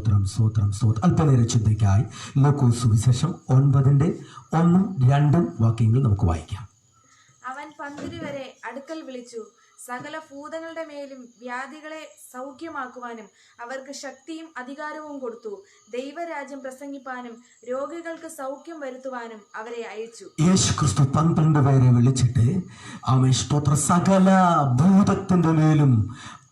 സ്തോത്രം സ്തോത്രം സ്തോത്രം. അല്പനേര ചിന്തയ്ക്കായി ലൂക്കോസ് സുവിശേഷം 9:1-2 വാക്യങ്ങൾ നമുക്ക് വായിക്കാം. അവൻ പന്തിരി വരെ അടുക്കൽ വിളിച്ചു, സകല ഭൂതങ്ങളുടെ മേലും വ്യാധികളെ സൗഖ്യമാക്കുവാനും അവർക്ക് ശക്തിയും അധികാരവും കൊടുത്തു. ദൈവരാജ്യം പ്രസംഗിപ്പാനും രോഗികൾക്ക് സൗഖ്യം വരുത്തുവാനും അവരെ അയച്ചു. യേശു ക്രിസ്തു 12 പേരെ വിളിച്ചിട്ട് ആമേൻ സ്തോത്രം സകല ഭൂതത്തിന്റെ മേലും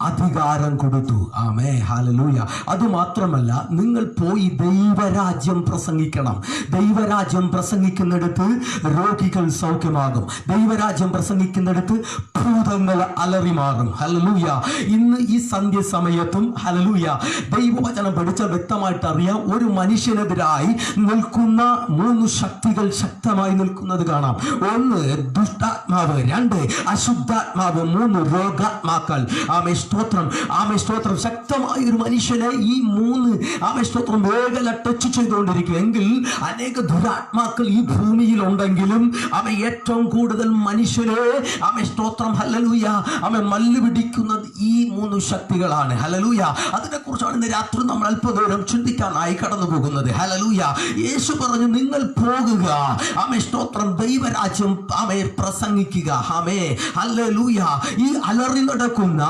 അധികാരം കൊടുത്തു. ആമേ ഹല്ലേലൂയ. അതുമാത്രമല്ല, നിങ്ങൾ പോയി ദൈവരാജ്യം പ്രസംഗിക്കണം. ദൈവരാജ്യം പ്രസംഗിക്കുന്നിടത്ത് രോഗികൾ സൗഖ്യമാകും. ദൈവരാജ്യം പ്രസംഗിക്കുന്നിടത്ത് ഭൂതങ്ങൾ അലറിമാറും. ഹല്ലേലൂയ. ഇന്ന് ഈ സന്ധ്യ സമയത്തും ഹല്ലേലൂയ ദൈവവചനം പഠിച്ചാൽ വ്യക്തമായിട്ട് അറിയാം, ഒരു മനുഷ്യനെതിരായി നിൽക്കുന്ന 3 ശക്തികൾ ശക്തമായി നിൽക്കുന്നത് കാണാം. 1 ദുഷ്ടാത്മാവ്, 2 അശുദ്ധാത്മാവ്, 3 രോഗാത്മാക്കൾ. ആമേ സ്തോത്രം, ആമേ സ്തോത്രം. ശക്തമായ ഒരു മനുഷ്യനെ ഈ 3 ആമേ സ്തോത്രം വേഗല ടച്ച് ചെയ്തുകൊണ്ടിരിക്കും. എങ്കിൽ അനേക ദുരാത്മാക്കൾ ഈ ഭൂമിയിൽ ഉണ്ടെങ്കിലും ഏറ്റവും കൂടുതൽ മനുഷ്യരെ ആമേ സ്തോത്രം ഹല്ലേലൂയ മല്ല് പിടിക്കുന്നത് ഈ 3 ശക്തികളാണ്. ഹല്ലേലൂയ. അതിനെ കുറിച്ചാണ് ഇന്ന് രാത്രി നമ്മൾ അല്പദൂരം ചിന്തിക്കാനായി കടന്നു പോകുന്നത്. ഹല്ലേലൂയ. യേശു പറഞ്ഞു, നിങ്ങൾ പോകുക, ആമേ സ്തോത്രം ദൈവരാജ്യം ആമേ പ്രസംഗിക്കുക. ആമേ ഹല്ലേലൂയ. ഈ അലറി നടക്കുന്ന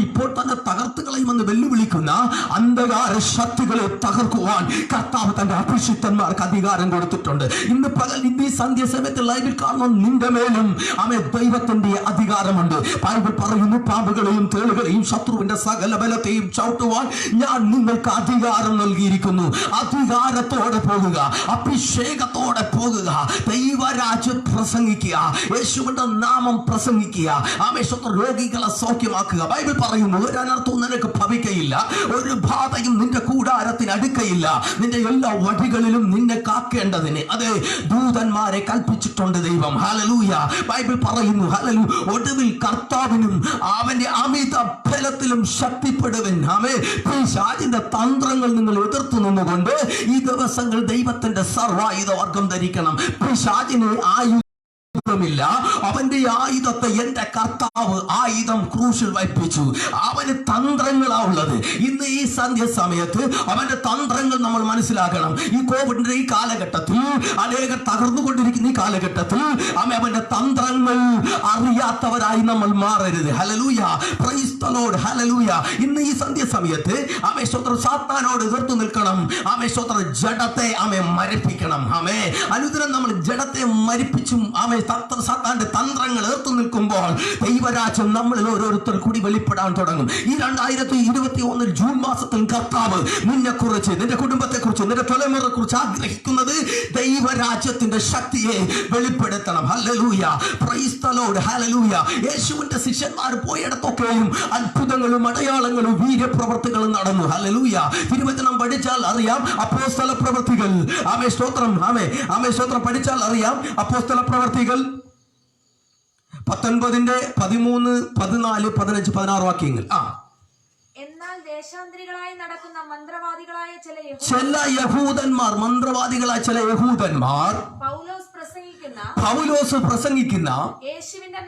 ഇപ്പോൾ തന്നെ തകർത്ത് കളയുമെന്ന് വെല്ലുവിളിക്കുന്ന അന്ധകാര ശക്തികളെ തകർക്കുവാൻ കർത്താവ് തന്റെ അഭിഷിക്തന്മാർക്ക് അധികാരം കൊടുത്തിട്ടുണ്ട്. ഇന്ന് പകൽ ഈ സന്ധ്യ സമയത്ത് ലൈവിൽ കാണുന്ന നിന്റെ മേലും ദൈവത്തിന്റെ അധികാരമുണ്ട്. ബൈബിൾ പറയുന്നു, പാമ്പുകളെയും തേളുകളെയും ശത്രുവിന്റെ സകല ബലത്തെയും ചവിട്ടുവാൻ ഞാൻ നിങ്ങൾക്ക് അധികാരം നൽകിയിരിക്കുന്നു. അധികാരത്തോടെ പോകുക, അഭിഷേകത്തോടെ പോകുക, ദൈവരാജ്യം പ്രസംഗിക്കുക, യേശുവിന്റെ നാമം പ്രസംഗിക്കുക, രോഗികളെ സൗഖ്യമാക്കുക. ബൈബിൾ പറയുന്നു, ഒരു അനർത്ഥവും നിനക്ക് ഭവിക്കയില്ല, ഒരു ബാധയും നിന്റെ കൂടാരത്തിന് അടുക്കയില്ല, നിന്റെ എല്ലാ വഴികളിലും നിന്നെ കാക്കേണ്ടതിന് അതെ ദൂതന്മാരെ കൽപ്പിച്ചിട്ടുണ്ട് ദൈവം. ഹല്ലേലൂയ. ബൈബിൾ പറയുന്നു, ഹല്ലേലൂയ, ഒടുവിൽ കർത്താവിനും അവന്റെ അമിത ബലത്തിലും ശക്തിപ്പെടുവൻ. ആമേൻ. പിശാചിന്റെ തന്ത്രങ്ങൾ നിങ്ങൾ എതിർത്തു നിന്നുകൊണ്ട് ഈ ദിവസങ്ങൾ ദൈവത്തിന്റെ സർവായുധ വർഗം ധരിക്കണം. പിശാചിനെ ില്ല അവന്റെ ആയുധത്തെ എന്റെ കർത്താവ് ആയുധം ക്രൂശിൽ വയ്പ്പിച്ചു. അവന് തന്ത്രങ്ങളാ ഉള്ളത്. ഇന്ന് ഈ സന്ധ്യ സമയത്ത് അവന്റെ തന്ത്രങ്ങൾ നമ്മൾ മനസ്സിലാക്കണം. ഈ കോവിഡിന്റെ ഈ കാലഘട്ടത്തിൽ അനേകം തകർന്നുകൊണ്ടിരിക്കുന്ന ഈ കാലഘട്ടത്തിൽ അവന്റെ തന്ത്രങ്ങൾ അറിയാത്തവരായി നമ്മൾ മാറരുത്. Hallelujah. Praise the Lord. Hallelujah. ഇന്ന് ഈ സന്ധ്യ സമയത്ത് സാത്താനോട് എതിർത്തു നിൽക്കണം. ജഡത്തെ മരിപ്പിക്കണം. അനുദിനം നമ്മൾ ജഡത്തെ മരിപ്പിച്ചും സാത്താന്റെ തന്ത്രങ്ങൾ ഏർത്തു നിൽക്കുമ്പോൾ ദൈവരാജ്യം നമ്മളിൽ ഓരോരുത്തർ കൂടി വെളിപ്പെടാൻ തുടങ്ങും. ഈ 2021 ജൂൺ മാസത്തിൽ കർത്താവ് നിന്നെ കുറിച്ച്, നിന്റെ കുടുംബത്തെ കുറിച്ച്, നിന്റെ തലമുറയെ കുറിച്ച് ആഗ്രഹിക്കുന്നത് ദൈവരാജ്യത്തിന്റെ ശക്തിയെ വെളിപ്പെടുത്തണം. Hallelujah. Praise the Lord. Hallelujah. യേശുവിന്റെ ശിഷ്യന്മാർ പോയിടത്തൊക്കെയും അത്ഭുതങ്ങളും അടയാളങ്ങളും വീര്യപ്രവർത്തികളും നടന്നു. ഹല്ലേലൂയ. തിരുവചനം പഠിച്ചാൽ അറിയാം, അപ്പോസ്തല പ്രവൃത്തികൾ സ്തോത്രം പഠിച്ചാൽ അറിയാം, അപ്പോസ്തല പ്രവൃത്തികൾ 19, 13, 14, 15, 16 വാക്യങ്ങൾ. എന്നാൽ ദേശാന്തരികളായി നടക്കുന്ന മന്ത്രവാദികളായ ചില യഹൂദന്മാർ, മന്ത്രവാദികളായ ചില യഹൂദന്മാർ പൗലോസ് പ്രസംഗിക്കുന്ന യേശുവിന്റെ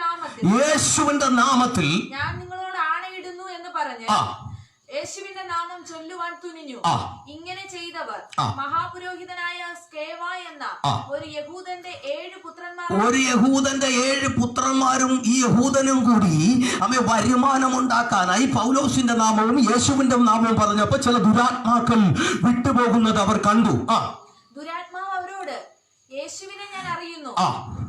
നാമത്തിൽ ഞാൻ നിങ്ങളോട് ആണയിടുന്നു എന്ന് പറഞ്ഞ് യേശുവിന്റെ നാമം ചൊല്ലുവാൻ തുനിഞ്ഞു. ഇങ്ങനെ ചെയ്തവർ മഹാപുരോഹിതനായ സ്കേവ എന്ന ഒരു യഹൂദന്റെ 7 പുത്രന്മാരും ഈ യഹൂദനും കൂടി വരുമാനം ഉണ്ടാക്കാനായി പൗലോസിന്റെ നാമവും യേശുവിന്റെ നാമവും പറഞ്ഞപ്പോ ചില ദുരാത്മാക്കൾ വിട്ടുപോകുന്നത് അവർ കണ്ടു. ദുരാത്മാവ് അവരോട്, യേശുവിനെ ഞാൻ അറിയുന്നു,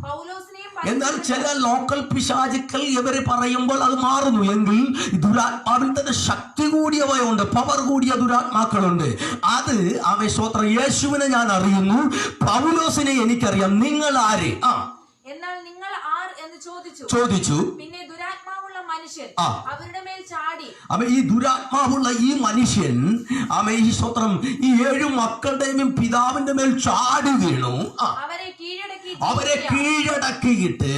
പൗലോസിനെയും. എന്നാൽ ചില ലോക്കൽ പിശാചുക്കൾ ഇവര് പറയുമ്പോൾ അത് മാറുന്നു. എങ്കിൽ ദുരാത്മാവിൽ തന്നെ ശക്തി കൂടിയവയുണ്ട്, പവർ കൂടിയ ദുരാത്മാക്കളുണ്ട്. അത് സ്തോത്രം യേശുവിനെ ഞാൻ അറിയുന്നു, പൗലോസിനെ എനിക്കറിയാം, നിങ്ങൾ ആര്? എന്നാൽ നിങ്ങൾ ആർ എന്ന് ചോദിച്ചു. പിന്നെ ദുരാത്മാവുള്ള മനുഷ്യൻ അവരുടെ മേൽ ചാടി. ഈ ദുരാത്മാവുള്ള ഈ മനുഷ്യൻ ഈ സ്തോത്രം ഈ 7 മക്കളുടെയും പിതാവിന്റെ മേൽ ചാടി വീണു. അവരെ അവരെ കീഴടക്കിയിട്ട്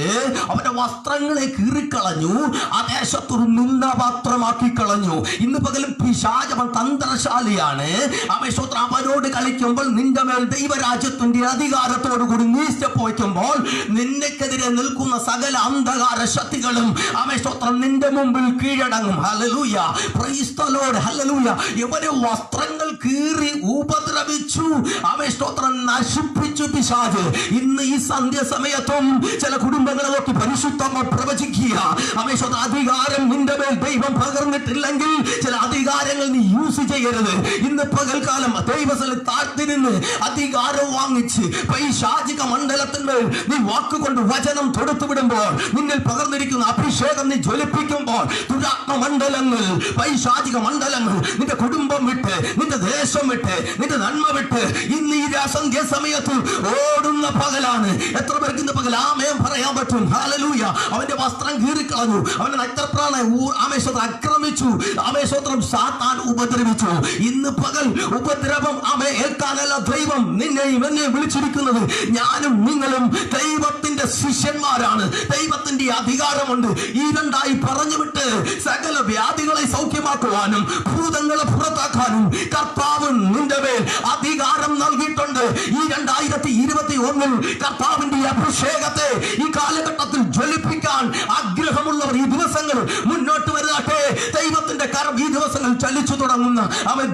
അവന്റെ വസ്ത്രങ്ങളെ കീറിക്കളഞ്ഞു, ആ ദേശത്തൊരു നിന്ദപാത്രമാക്കി കളഞ്ഞു. ഇന്ന് പകലും പിശാചവൻ തന്ത്രശാലിയാണ്. അമേശ്വത്രം അവനോട് കളിക്കുമ്പോൾ നിന്റെ മേൽ ദൈവരാജ്യത്തിന്റെ അധികാരത്തോടു കൂടി നീ സ്റ്റെപ്പ് വയ്ക്കുമ്പോൾ നിന്നെക്കെതിരെ നിൽക്കുന്ന സകല അന്ധകാര ശക്തികളും അമേശ്വത്രം നിന്റെ മുമ്പിൽ കീഴടങ്ങും. Hallelujah, praise the Lord, hallelujah. ഇവരെ വസ്ത്രങ്ങൾ കീറി ഉപദ്രവിച്ചു, അമേശ്വത്രം നശിപ്പിച്ചു പിശാച്. ഇന്ന് ഈ സന്ധ്യ സമയത്തും ചില കുടുംബങ്ങളെ നോക്കി പരിശുദ്ധങ്ങൾ പ്രവചിക്കുക. അമേശ്വത്രം അധികാരം നിന്റെ മേൽ ദൈവം പകർന്നിട്ടില്ലെങ്കിൽ ചില അധികാരങ്ങൾ നീ യൂസ് ചെയ്യരുത്. ഇന്ന് പകൽക്കാലം ദൈവസ്ഥലത്ത് താഴ്ത്തി നിന്ന് അധികാരം വാങ്ങിച്ച് പൈശാചിക മണ്ഡലത്തിന്മേൽ നീ വാക്കുകൊണ്ട് വചനം തൊടുത്തു വിടുമ്പോൾ, നിന്നിൽ പകർന്നിരിക്കുന്ന അഭിഷേകം നീ ജ്വലിപ്പിക്കുമ്പോൾ, ദുരാത്മ മണ്ഡലങ്ങൾ, പൈശാചിക മണ്ഡലങ്ങൾ നിന്റെ കുടുംബം വിട്ട്, നിന്റെ ദേശം വിട്ട്, നിന്റെ നന്മ വിട്ട് ഇന്ന് ഈ സന്ധ്യ സമയത്ത് ഓടുന്ന പകലാണ്. എത്ര പേർക്ക് ഇന്ന് പകൽ ആമേൻ പറയാൻ പറ്റും? ഹല്ലേലൂയ. അവന്റെ വസ്ത്രം കീറിക്കളഞ്ഞു, അവന്റെ നക്ഷത്രാണെ ആമേശ്വത്രം ആക്രമിച്ചു, ആമേശ്വത്രം സാത്താൻ ഉപദ്രവിച്ചു. ഇന്ന് പകൽ ഉപദ്രവം ഏൽക്കാനല്ല ദൈവം നിന്നെയും എന്നെയും വിളിച്ചിരിക്കുന്നത്. ഞാനും നിങ്ങളും ദൈവത്തിന്റെ ശിഷ്യന്മാരാണ്. ദൈവത്തിന്റെ അധികാരമുണ്ട്. ഈ രണ്ടായി പറഞ്ഞു വിട്ട് സകല വ്യാധികളെ സൗഖ്യമാക്കുവാനും ഭൂതങ്ങളെ പുറത്താക്കാനും കർത്താവ് നിന്റെ മേൽ അധികാരം നൽകിയിട്ടുണ്ട്. ഈ 2021 കർത്താവിന്റെ അഭിഷേകത്തെ ഈ കാലഘട്ടത്തിൽ ജ്വലിപ്പിക്കാൻ ആഗ്രഹമുള്ളവർ ഈ ദിവസങ്ങൾ മുന്നോട്ട് വരാട്ടെ. ദൈവത്തിന്റെ കരം ഈ ദിവസങ്ങൾ ചലിച്ചു തുടങ്ങുന്ന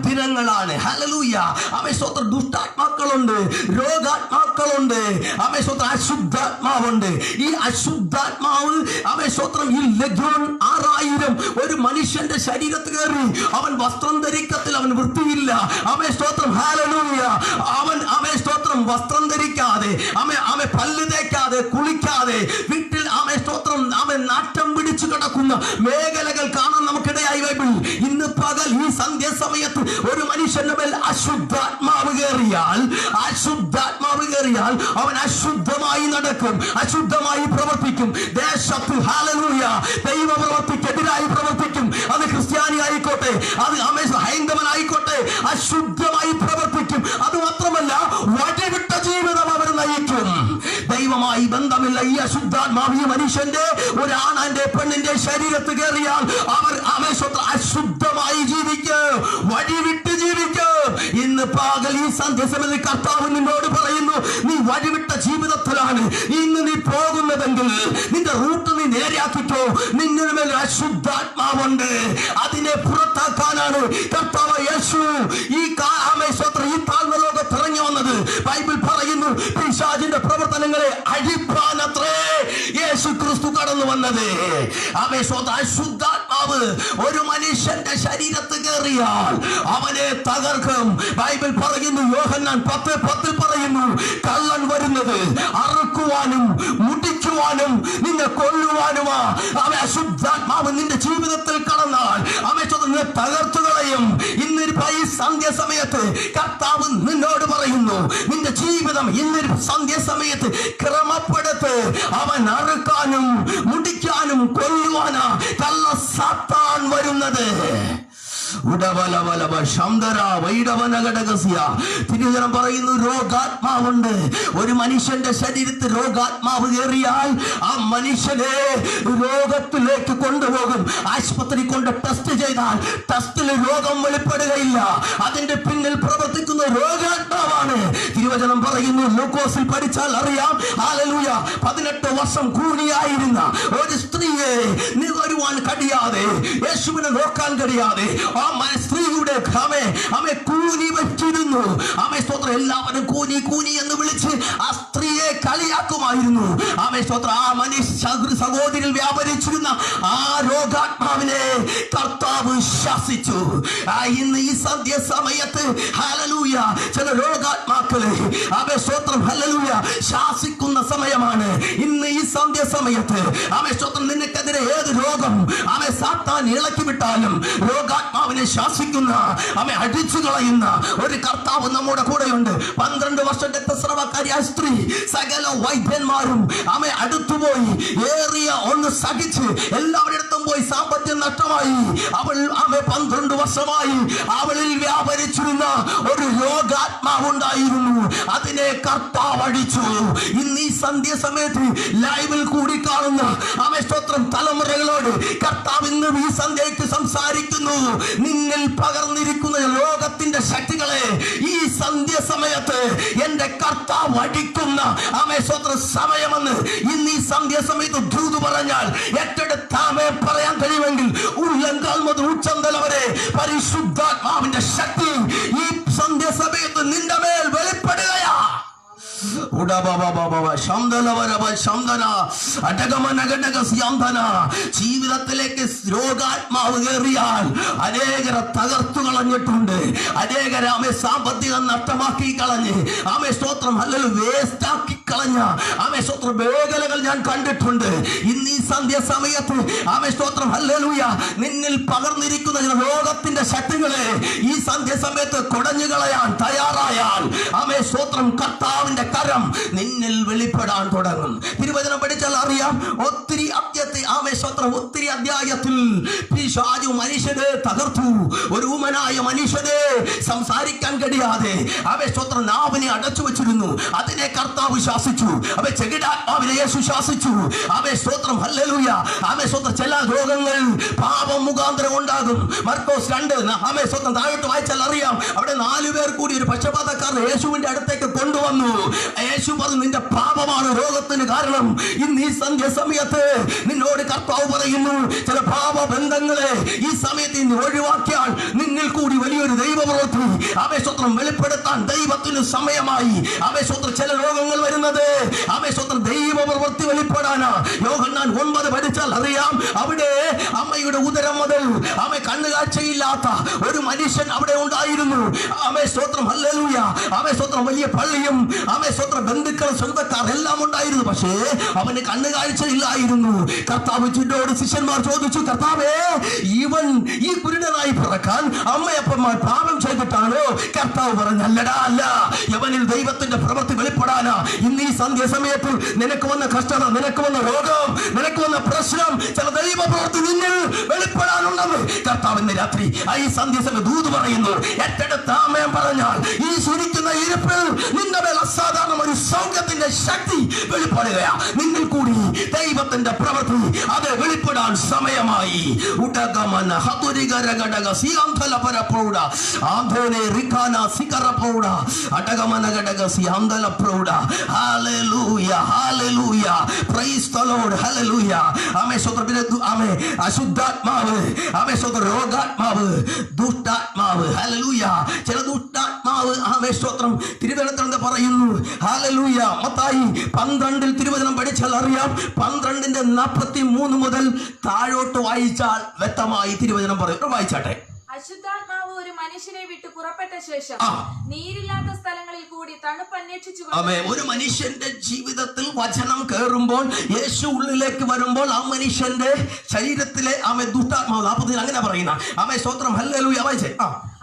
ദിനങ്ങളാണ്. ഹല്ലേലൂയ. അമേശ്വത്രം ദുഷ്ടാത്മാക്കളുണ്ട്, രോഗാത്മാക്കളുണ്ട്, അമേശ്വത്രം അശുദ്ധാത്മാവുണ്ട്. ഈ അശുദ്ധാത്മാവ് അമേശ്വത്രം ഈ ലഗ്യോൺ 6000 ഒരു മനുഷ്യന്റെ ശരീരത്തിൽ കയറി. അവൻ വസ്ത്രം ധരിക്കത്തിൽ അവൻ വൃത്തിയില്ല. അമേശ്വത്രം ഹല്ലേലൂയ. അവൻ അമേശ്വത്രം വസ്ത്രം ധരിക്കാതെ, അവൻ പല്ല് തേക്കാതെ, കുളിക്കാതെ വീട്ടിൽ അമേശ്വത്രം അവൻ നാട്ടം പിടിച്ചു കിടക്കുന്ന മേഖലകൾ കാണാൻ നമുക്കിടയായി ബൈബിൾ. ഇന്ന് പകൽ ഈ സന്ധ്യ സമയത്ത് ഒരു മനുഷ്യന്റെ മേൽ അശുദ്ധാത്മാവ് കയറിയാൽ അവൻ അശുദ്ധമായി നടക്കും, അശുദ്ധമായി പ്രവർത്തിക്കും. ദേശത്ത് ഹല്ലേലൂയ ദൈവ പ്രവർത്തിക്കെതിരായി പ്രവർത്തിക്കും. അത് ക്രിസ്ത്യാനി ആയിക്കോട്ടെ, അത് ഹൈന്ദവനായിക്കോട്ടെ, അശുദ്ധമായി പ്രവർത്തിക്കും. അത് മാത്രമല്ല വഴിവിട്ട ജീവിതം അവർ നയിക്കും. ദൈവമായി ബന്ധമില്ല ഈ അശുദ്ധാത്മാവ് ഈ മനുഷ്യന്റെ, ഒരാണാന്റെ പെണ്ണിന്റെ ശരീരത്ത് കയറിയാൽ അവർ അശുദ്ധമായി ജീവിക്കും, വഴിവിട്ട് ജീവിക്കും. ഇന്ന് പകൽ ഈ സന്ധ്യസമയത്ത് കർത്താവ് നിന്നോട് പറയുന്നു, നീ വഴിവിട്ട ജീവിതത്തിലാണ് ഇന്ന് നീ പോകുന്നതെങ്കിൽ നിന്റെ റൂട്ട് നീ നേരെയാക്കിക്കോ. നിന്റെ മേൽ അശുദ്ധാത്മാവുണ്ട്, അതിനെ പുറത്താക്കാനാണ് കർത്താവ് യേശു ഈ താഴ്ന്ന ലോകത്ത് ഇറങ്ങി വന്നത്. ബൈബിൾ പറയുന്നു, പിശാചിന്റെ പ്രവർത്തനങ്ങളെ അഴിപ്പാനത്രേ യേശു ക്രിസ്തു കടന്നു വന്നത്. അശുദ്ധാത്മാവ് ഒരു മനുഷ്യന്റെ ശരീരത്ത് കയറിയാൽ അവനെ തകർക്കും. ബൈബിൾ പറയുന്നു, യോഹന്നാൻ 10:10 പറയുന്നു, കള്ളൻ വരുന്നത് അറുക്കുവാനും മുടിക്കുവാനും നിന്നെ കൊല്ലുവാനുമാ. അവൻ അശുദ്ധാത്മാവ് നിന്റെ ജീവിതത്തിൽ കടന്നാൽ അവൻ തകർത്തു കളയും. ഇന്നൊരു ഈ സന്ധ്യ സമയത്ത് കർത്താവ് നിന്നോട് പറയുന്നു, നിന്റെ ജീവിതം ഇന്നൊരു സന്ധ്യ സമയത്ത് ക്രമപ്പെടുത്ത്. അവൻ അറുക്കാനും മുടിക്കാനും കൊല്ലുവാനാ കള്ള സാത്താൻ വരുന്നത്. തിരുവചനം പറയുന്നു, രോഗാത്മാവുണ്ട്. ഒരു മനുഷ്യന്റെ ശരീരത്തിൽ രോഗാത്മാവ് കയറിയാൽ ആ മനുഷ്യനെ രോഗത്തിലേക്ക് കൊണ്ടുപോകും. ആശുപത്രി കൊണ്ട് ടെസ്റ്റ് ചെയ്താൽ ടെസ്റ്റിൽ രോഗം വെളിപ്പെടുകയില്ല. അതിന്റെ പിന്നിൽ പ്രവർത്തിക്കുന്ന രോഗാത്മാവാണ്. തിരുവചനം പറയുന്നു, ലൂക്കോസിൽ പഠിച്ചാൽ അറിയാം. ഹല്ലേലൂയ. 18 വർഷം കൂനിയായിരുന്ന ഒരു സ്ത്രീയെ വരുവാൻ കഴിയാതെ, യേശുവിനെ നോക്കാൻ കഴിയാതെ ആ സ്ത്രീയുടെ കൂനി വെച്ചിരുന്നു. എല്ലാവരും കൂനി കൂനി എന്ന് വിളിച്ച് ആ സ്ത്രീയെ കളിയാക്കുമായിരുന്നു. ആ മനുഷ്യ സഹോദരിൽ വ്യാപരിച്ചിരുന്ന ആ രോഗാത്മാവിനെ കർത്താവ് ശാസിച്ചു. ഇന്ന് ഈ സന്ധ്യ സമയത്ത് ഹല്ലേലൂയ ചില രോഗാത്മാക്കളെ ഹല്ലേലൂയ ശാസിക്കുന്ന സമയമാണ്. ഇന്ന് ഈ സന്ധ്യ സമയത്ത് നിനക്കെതിരെ ഏത് രോഗം സാത്താൻ ഇളക്കി വിട്ടാലും രോഗാത്മാവിനെ ശാസിക്കുന്ന അടിച്ചു കളയുന്ന ഒരു കർത്താവ് നമ്മുടെ കൂടെയുണ്ട്. 12 വർഷം രക്തസ്രാവക്കാരിയായ സ്ത്രീ സകല വൈദ്യന്മാരും അടുത്തുപോയി ഏറിയ ഒന്ന് സഹിച്ച് എല്ലാവരിടത്തും പോയി സാമ്പത്തികം നഷ്ടമായി. അവൾ 12 വർഷമായി അവളിൽ വ്യാപരിച്ചിരുന്ന ഒരു രോഗ രോഗാത്മാവുണ്ടായിരുന്നു, അതിനെ കർത്താവ് അടിച്ചു. ഇന്ന് ഈ സന്ധ്യ സമയത്ത് ലൈവിൽ കൂടി കാണുന്ന ആമേൻ സ്തോത്രം തലമുറകളോട് കർത്താവ് ഇന്ന് ഈ സന്ധ്യയ്ക്ക് സംസാരിക്കുന്നു. നിന്നിൽ പകർന്നിരിക്കുന്ന ലോകത്തിന്റെ ശക്തികളെ ഈ സന്ധ്യ സമയത്ത് എന്റെ കർത്താവ് അടിക്കുന്ന ആമേൻ സ്തോത്രം സമയമെന്ന് ഇന്ന് ഈ സന്ധ്യ സമയത്ത് ദൂത് പറഞ്ഞാൽ ഏറ്റെടുത്താമേ പറയാൻ കഴിയുമെങ്കിൽ ഉള്ളങ്കാൽ മുതൽ ഉച്ചന്തൽ വരെ പരിശുദ്ധാത്മാവിന്റെ ശക്തി ഈ സന്ധ്യ സമയത്ത് നിന്റെ മേൽ വെളിപ്പെടുകയാ. ജീവിതത്തിലേക്ക് രോഗാത്മാവ് കയറിയാൽ അനേകരെ തകർത്തു കളഞ്ഞിട്ടുണ്ട്. അനേകരെ ആമേ സാമ്പത്തികം നഷ്ടമാക്കി കളഞ്ഞ് ആമേ സ്തോത്രം അല്ലെങ്കിൽ വേസ്റ്റ് ആക്കി കളഞ്ഞ ആമേ സ്തോത്ര മേഖലകൾ ഞാൻ കണ്ടിട്ടുണ്ട്. ഇന്ന് ഈ സന്ധ്യ സമയത്ത് ആമേ സ്തോത്രം ഹല്ലേലൂയ നിന്നിൽ പകർന്നിരിക്കുന്ന ലോകത്തിന്റെ ശക്തികളെ ഈ സന്ധ്യ സമയത്ത് കുടഞ്ഞു കളയാൻ തയ്യാറായാൽ ആമേ സ്തോത്രം കർത്താവിന്റെ കരം നിന്നിൽ വെളിപ്പെടാൻ തുടങ്ങും. തിരുവചനം പഠിച്ചാൽ അറിയാം, ഒത്തിരി അധ്യായത്തിൽ പിശാചു മനുഷ്യനെ തകർത്തു. ഒരു ഊമനായ മനുഷ്യനെ സംസാരിക്കാൻ കഴിയാതെ അവയെ സ്വത്രം നാവിനെ അടച്ചു വെച്ചിരുന്നു. അതിനെ കർത്താവ് ശാസിച്ചു. അവയെ ചെകിടാത്മാവിനെ യേശു ശാസിച്ചു. അവയെ സ്തോത്രം ഹല്ലേലൂയ. അവയെ സ്വത്രം ചില രോഗങ്ങൾ പാപം മുഖാന്തരം ഉണ്ടാകും. മർക്കോസ് 2 അവയെ സ്വത്രം താഴോട്ട് വായിച്ചാൽ അറിയാം, അവിടെ 4 പേർ കൂടി ഒരു പക്ഷപാതക്കാരൻ യേശുവിന്റെ അടുത്തേക്ക് കൊണ്ടുവന്നു. യേശു പറഞ്ഞു, നിന്റെ പാപമാണ് രോഗത്തിന് കാരണം. ഇന്ന് ഈ സന്ധ്യ സമയത്ത് നിന്നോട് കർത്താവ് പറയുന്നു, ചില പാപബന്ധങ്ങളെ ഈ സമയത്ത് ഇന്ന് ഒഴിവാക്കിയാൽ നിന്നിൽ കൂടി വലിയൊരു ദൈവപ്രവൃത്തി ആവേശോത്രം വെളിപ്പെടുത്താൻ ദൈവത്തിന് സമയമായി. ആവേശോത്രം ചില രോഗങ്ങൾ വരുന്നത് ആവേശോത്രം ദൈവപ്രവൃത്തി വെളിപ്പെടാനാ. യോഹന്നാൻ 9 പഠിച്ചാൽ അറിയാം, അവിടെ അമ്മയുടെ ഉദരം മുതൽ കണ്ണുകാഴ്ചയില്ലാത്ത ഒരു മനുഷ്യൻ അവിടെ ഉണ്ടായിരുന്നു. ആവേശോത്രം ഹല്ലേലൂയ. ആവേശോത്രം വലിയ പള്ളിയും ആവേശോത്രം ബന്ധുക്കൾ സ്വന്തക്കാർ എല്ലാം ഉണ്ടായിരുന്നു. പക്ഷേ അവന് കണ്ണുകാഴ്ച ഇല്ലായിരുന്നു. കർത്താവ് ചുറ്റോട് ശിഷ്യന്മാർ ചോദിച്ചു, കർത്താവേ, ഇവൻ ഈ കുരുടനായി പിറക്കാൻ അമ്മയപ്പന്മാർ പാപം ചെയ്തിട്ടാണോ? കർത്താവ് പറഞ്ഞല്ലടാ, അല്ല, യവനിൽ ദൈവത്തിന്റെ പ്രവൃത്തി വെളിപ്പെടാനാ. ഇന്ന് ഈ സന്ധ്യ സമയത്ത് നിനക്ക് വന്ന കഷ്ടത, നിനക്ക് വന്ന രോഗം, നിനക്ക് വന്ന പ്രശ്നം, ചില ദൈവ പ്രവൃത്തി നിന്നിൽ വെളിപ്പെടാനുണ്ടെന്ന് കർത്താവ് ഇന്ന് രാത്രി ഈ സന്ധ്യ സമയം ദൂത് പറയുന്നു. ഏറ്റെടുത്ത് ആമേൻ പറഞ്ഞാൽ ഈ ശരിക്കുന്ന ഇരിപ്പിൽ നിന്റെ മേൽ അസാധാരണ ഒരു സൗഖ്യത്തിന്റെ ശക്തി വെളിപ്പെടുകയാ. നിന്നിൽ കൂടി ദൈവത്തിന്റെ പ്രവൃത്തി അത് വെളിപ്പെടാൻ സമയമായി. ഉടകമന ഹതുരികരഗടക സിയാന്തലപരപ്രൗഢ ആന്ധോനെ റിഖാന സികരപ്രൗഢ അടകമന ഗടക സിയാന്തലപ്രൗഢ. Hallelujah, hallelujah, praise the Lord, hallelujah. ആമേൻ സ്തോത്രം. ആമേൻ അശുദ്ധാത്മാവ്, ആമേൻ സ്തോത്രം, രോഗാത്മാവ്, ദുഷ്ടാത്മാവ്, ഹല്ലേലൂയ. ചില ദുഷ്ടാത്മാവ് ആമേൻ സ്തോത്രം തിരുവചനത്തിൽ പറയുന്നു. ഹല്ലേലൂയ. മത്തായി 12 തിരുവചനം പഠിച്ചാൽ അറിയാം, 12:43 മുതൽ താഴോട്ട് വായിച്ചാൽ വ്യക്തമായി തിരുവചനം പറയും. വായിച്ചാട്ടെ. അശുദ്ധാത്മാവ് ഒരു മനുഷ്യനെ വിട്ട് പുറപ്പെട്ട ശേഷം നീരില്ലാത്ത സ്ഥലങ്ങളിൽ കൂടി തണുപ്പ് അന്വേഷിച്ചു. ഒരു മനുഷ്യന്റെ ജീവിതത്തിൽ വചനം കയറുമ്പോൾ, യേശു ഉള്ളിലേക്ക് വരുമ്പോൾ ആ മനുഷ്യന്റെ ശരീരത്തിലെ ദുഷ്ടാത്മാവ് 40 അങ്ങനെ പറയുന്ന ആമേ സ്തോത്രം ഹല്ലേലൂയ. വായിച്ചേ.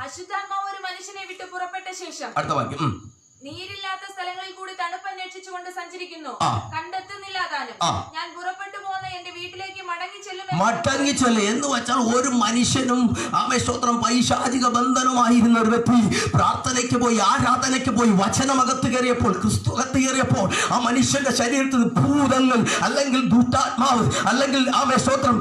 അശുദ്ധാത്മാവ് ഒരു മനുഷ്യനെ വിട്ട് പുറപ്പെട്ട ശേഷം അടുത്ത വാക്യം. നീരില്ലാത്ത സ്ഥലങ്ങളിൽ കൂടി തണുപ്പ് അന്വേഷിച്ചുകൊണ്ട് സഞ്ചരിക്കുന്നു, കണ്ടെത്തുന്നില്ല താനും. ഞാൻ പുറപ്പെട്ടു പോകുന്ന എന്റെ വീട്ടിലേക്ക് മടങ്ങി ചെല്ലും എന്ന് വെച്ചാൽ ഒരു മനുഷ്യനും ആമേശ്വത്രം പൈശാചിക ബന്ധനമായിരുന്ന ഒരു വ്യക്തി പ്രാർത്ഥനയ്ക്ക് പോയി, ആരാധനയ്ക്ക് പോയി, വചനമകത്ത് കയറിയപ്പോൾ, ക്രിസ്തു അകത്ത് കയറിയപ്പോൾ ആ മനുഷ്യന്റെ ശരീരത്തിൽ ഭൂതങ്ങൾ അല്ലെങ്കിൽ ദുഷ്ടാത്മാവ് അല്ലെങ്കിൽ ആമേശ്വത്രം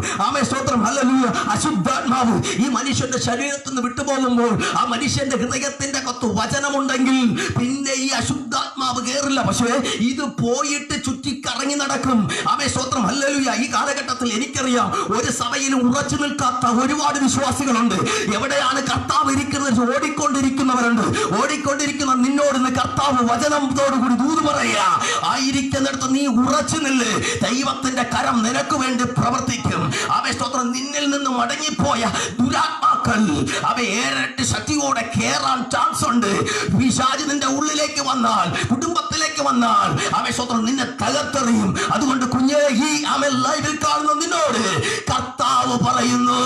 ഹല്ലേലൂയ അശുദ്ധാത്മാവ് ഈ മനുഷ്യന്റെ ശരീരത്തിൽ നിന്ന് വിട്ടുപോകുമ്പോൾ ആ മനുഷ്യന്റെ ഹൃദയത്തിന്റെ കത്ത് വചനമുണ്ടെങ്കിൽ പിന്നെ ഈ അശുദ്ധാത്മാവ് കയറില്ല. പക്ഷേ ഇത് പോയിട്ട് ചുറ്റിക്കറങ്ങി നടക്കും. ആമേശ്വത്രം ഹല്ലേലൂയ. ഈ കാലഘട്ടത്തിൽ എനിക്കറിയാം, ഒരു സഭയിൽ ഉറച്ചു നിൽക്കാത്ത ഒരുപാട് വിശ്വാസികളുണ്ട്. എവിടെയാണ് കർത്താവ് ഇരിക്കുന്നത് ഓടിക്കൊണ്ടിരിക്കുന്നവരുണ്ട്. ഓടിക്കൊണ്ടിരിക്കുന്ന നിന്നോട് കർത്താവ് വചനത്തോടുകൂടി ദൂത് പറയുക, ആയിരിക്കുന്നിടത്ത് നീ ഉറച്ചു നില്ല്. ദൈവത്തിന്റെ കരം നിനക്ക് വേണ്ടി പ്രവർത്തിക്കും. ആമേശ്വത്രം നിന്നിൽ നിന്ന് മടങ്ങിപ്പോയ ദുരാത്മാക്കൾ ഏറെ ശക്തിയോടെ കേറാൻ ചാൻസ് ഉണ്ട്. പിശാച് നിന്റെ ഉള്ളിലേക്ക് വന്നാൽ, കുടുംബത്തിലേക്ക് വന്നാൽ ആമേശ്വത്രം നിന്നെ തകർത്തെറിയും. അതുകൊണ്ട് കുഞ്ഞേ, ഈ ലൈവിൽ കാണുന്ന നിന്നോട് കർത്താവ് പറയുന്നു,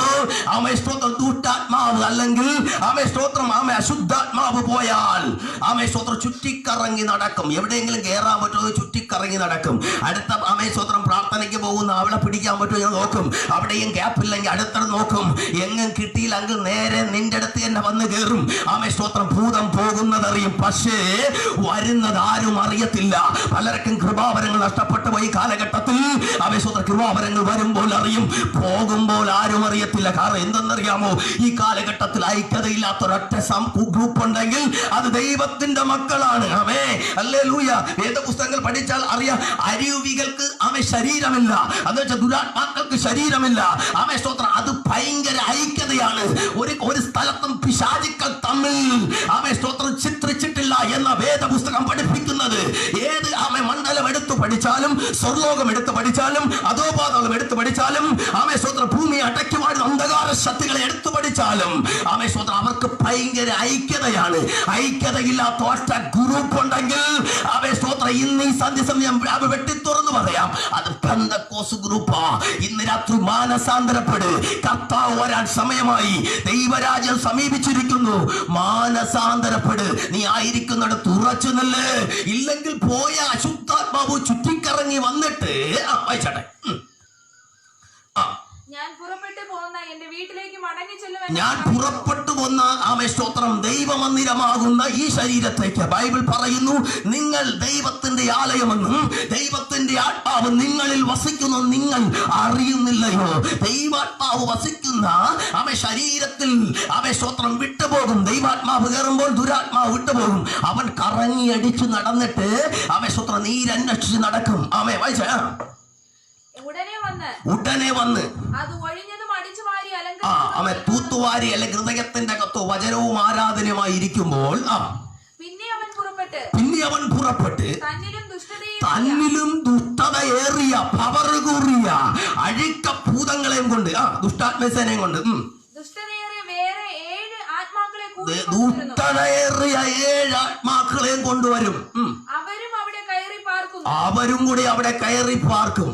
ആമേശ്വത്രം ദുഷ്ടാത്മാവ് അല്ലെങ്കിൽ ആമേശ്വത്രം അശുദ്ധാത്മാവ് പോയാൽ ആമേശ്വത്രം ചുറ്റിക്കറങ്ങി നടക്കും. എവിടെയെങ്കിലും കയറാൻ പറ്റുമോ? ചുറ്റിക്കറങ്ങി നടക്കും. അടുത്ത ആമേശ്വത്രം പ്രാർത്ഥനയ്ക്ക് പോകുന്ന അവിടെ പിടിക്കാൻ പറ്റുമോ നോക്കും. അവിടെയും ഗ്യാപ്പില്ലെങ്കിൽ അടുത്തത് നോക്കും. എങ്ങും കിട്ടിയില്ല അങ്ങ് നേരെ നിന്റെ അടുത്ത് തന്നെ വന്ന് കയറും. ആമേശ്വത്രം ഭൂതം പോകും. പോകുന്നതറിയും, പക്ഷേ വരുന്നത് ആരും അറിയത്തില്ല. പലർക്കും കൃപാവരങ്ങൾ നഷ്ടപ്പെട്ടു പോയി കാലഘട്ടത്തിൽ. അവശോത്ര കൃപാവരങ്ങൾ വരുമ്പോൾ അറിയും, പോകുമ്പോൾ ആരും അറിയത്തില്ല. കാരണം എന്തെന്നറിയാമോ, ഈ കാലഘട്ടത്തിൽ ഐക്യതയില്ലാത്ത ഒരൊറ്റ ഗ്രൂപ്പ് ഉണ്ടെങ്കിൽ അത് ദൈവത്തിന്റെ മക്കളാണ്. ആമേ ഹല്ലേലൂയ. വേദപുസ്തകങ്ങൾ പഠിച്ചാൽ അറിയാം, അരൂപികൾക്ക് ശരീരമില്ല, എന്ന് വെച്ചാൽ ദുരാത്മാക്കൾക്ക് ശരീരമില്ല. ആമേ സ്തോത്രം. അത് ഭയങ്കര ഐക്യതയാണ്. ഒരു സ്ഥലത്തും പിശാചുക്കൾ തമ്മിൽ ആമേ സ്തോത്രം ചിത്രിച്ചിട്ടില്ല എന്ന വേദപുസ്തകം പഠിപ്പിക്കുന്നത്. ഏത് ആമേ മണ്ഡലം എടുത്തു പഠിച്ചാലും, സ്വർലോകം എടുത്തു പഠിച്ചാലും, അധോപാതാളം എടുത്തു പഠിച്ചാലും, ആമേ സ്തോത്രം ഭൂമിയെ അടക്കി വാഴുന്ന അന്ധകാര ശക്തികളെ എടുത്തു പഠിച്ചാലും ആമേ സ്തോത്രം അവർക്ക് ഭയങ്കര ഐക്യതയാണ്. ഐക്യതയില്ലാത്ത ഒറ്റ ഗ്രൂപ്പ് ഉണ്ടെങ്കിൽ ആമേ സ്തോത്രം ഇന്ന് ഈ സന്ധ്യസമയം വെട്ടിത്തുറന്ന് പറയാം, അത് പെന്തക്കോസ് ഗ്രൂപ്പാ. ഇന്ന് രാത്രി മാനസാന്തരപ്പെട്. കർത്താവ് വരാൻ സമയമായി. ദൈവരാജ്യം സമീപിച്ചിരിക്കുന്നു. മാനസാന്തരപ്പെട്. നീ ആയിരിക്കുന്നിടത്ത് ഉറച്ചു നില്ല്. ഇല്ലെങ്കിൽ പോയ അശുദ്ധാത്മാവ് ചുറ്റിക്കറങ്ങി വന്നിട്ട് വായിച്ചാട്ടെ. ഞാൻ പുറപ്പെട്ടു പോന്ന എന്റെ വീട്ടിലേക്ക് മടങ്ങി ഞാൻ പുറപ്പെട്ടു വന്ന ആമേ സ്തോത്രം ദൈവമന്ദിരമാകുന്ന ഈ ശരീരത്തേക്ക് ബൈബിൾ പറയുന്നു, നിങ്ങൾ ദൈവത്തിന്റെ ആലയമെന്നും ദൈവത്തിന്റെ ആത്മാവ് നിങ്ങളിൽ വസിക്കുന്നു നിങ്ങൾ അറിയുന്നില്ലയോ? ദൈവാത്മാവ് വസിക്കുന്ന ആമേ ശരീരത്തിൽ ആമേ സ്തോത്രം വിട്ടുപോകും. ദൈവാത്മാവ് കയറുമ്പോൾ ദുരാത്മാവ് വിട്ടുപോകും. അവൻ കറങ്ങി അടിച്ചു നടന്നിട്ട് ആമേ സ്തോത്രം നീരന്വേഷിച്ച് നടക്കും. ആമേ വായിച്ച ഉടനെ വന്ന് അത് ഒഴിഞ്ഞതും അടിച്ചു വാരി അവൻ തൂത്തുവാരി അല്ലെ ഹൃദയത്തിന്റെ അകത്തോ വചനവും ആരാധനയുമായി ഇരിക്കുമ്പോൾ പിന്നെ അവൻ പുറപ്പെട്ട് തന്നിലും ദുഷ്ടതയേറിയ പവർ കൂറിയ അഴുക്ക ഭൂതങ്ങളെയും കൊണ്ട് ദുഷ്ടാത്മസേനയും കൊണ്ട് ദുഷ്ടതയേറിയ 7 ആത്മാക്കളെയും കൊണ്ടുവരും. അവരും കൂടി അവിടെ കയറി പാർക്കും.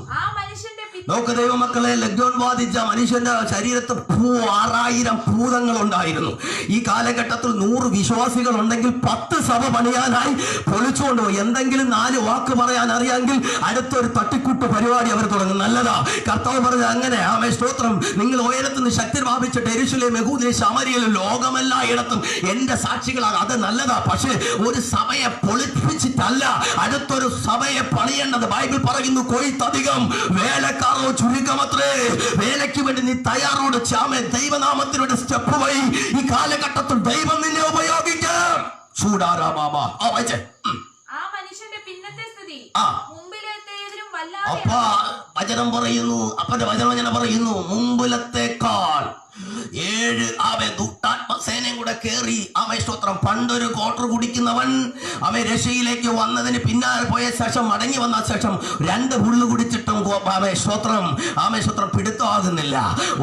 നോക്ക് ദൈവമക്കളെ, ലഗ്നോൻ ബാധിച്ച മനുഷ്യന്റെ ശരീരത്തിൽ 6000 ഭൂതങ്ങൾ ഉണ്ടായിരുന്നു. ഈ കാലഘട്ടത്തിൽ 100 വിശ്വാസികൾ ഉണ്ടെങ്കിൽ 10 സഭ പണിയാനായി പൊളിച്ചുകൊണ്ടോ എന്തെങ്കിലും 4 വാക്ക് പറയാൻ അറിയാമെങ്കിൽ അടുത്തൊരു തട്ടിക്കൂട്ട് പരിപാടി അവർ തുടങ്ങും. നല്ലതാ. കർത്താവ് പറഞ്ഞത് അങ്ങനെ. ആമേ സ്തോത്രം. നിങ്ങൾ ഉയരത്തിന് ശക്തി പ്രാപിച്ചിട്ട് യെരൂശലേം, യഹൂദയ, ശമരിയയിൽ ലോകമെല്ലായിടത്തും എന്റെ സാക്ഷികളാണ്. അത് നല്ലതാ. പക്ഷേ ഒരു സഭയെ പൊളിപ്പിച്ചിട്ടല്ല അടുത്തൊരു സഭയെ പണിയേണ്ടത്. ബൈബിൾ പറയുന്നു, കൊയ്ത്തധികം വേലക്കാർ ചുരുക്കമത്രേ. വേലയ്ക്ക് വേണ്ടി നീ തയ്യാറോട് ചാമേ. ദൈവനാമത്തിലൂടെ സ്റ്റെപ്പ് വഴി ഈ കാലഘട്ടത്തിൽ ദൈവം നിന്നെ ഉപയോഗിക്കാം. ചൂടാരാമാ അപ്പ വചനം പറയുന്നു, അപ്പന്റെ വചനം ഇങ്ങനെ പറയുന്നു, മുമ്പിലത്തേക്കാൾ 7 ദുഷ്ടാത്മസേനയും കൂടെ കേറി ആമേ സ്തോത്രം. പണ്ടൊരു ക്വാർട്ടർ കുടിക്കുന്നവൻ ആമേ രക്ഷയിലേക്ക് വന്നതിന് പിന്നാലെ പോയ ശേഷം മടങ്ങി വന്ന ശേഷം 2 പുള്ളു കുടിച്ചിട്ടും ആമേ സ്തോത്രം പിടുത്തമാകുന്നില്ല.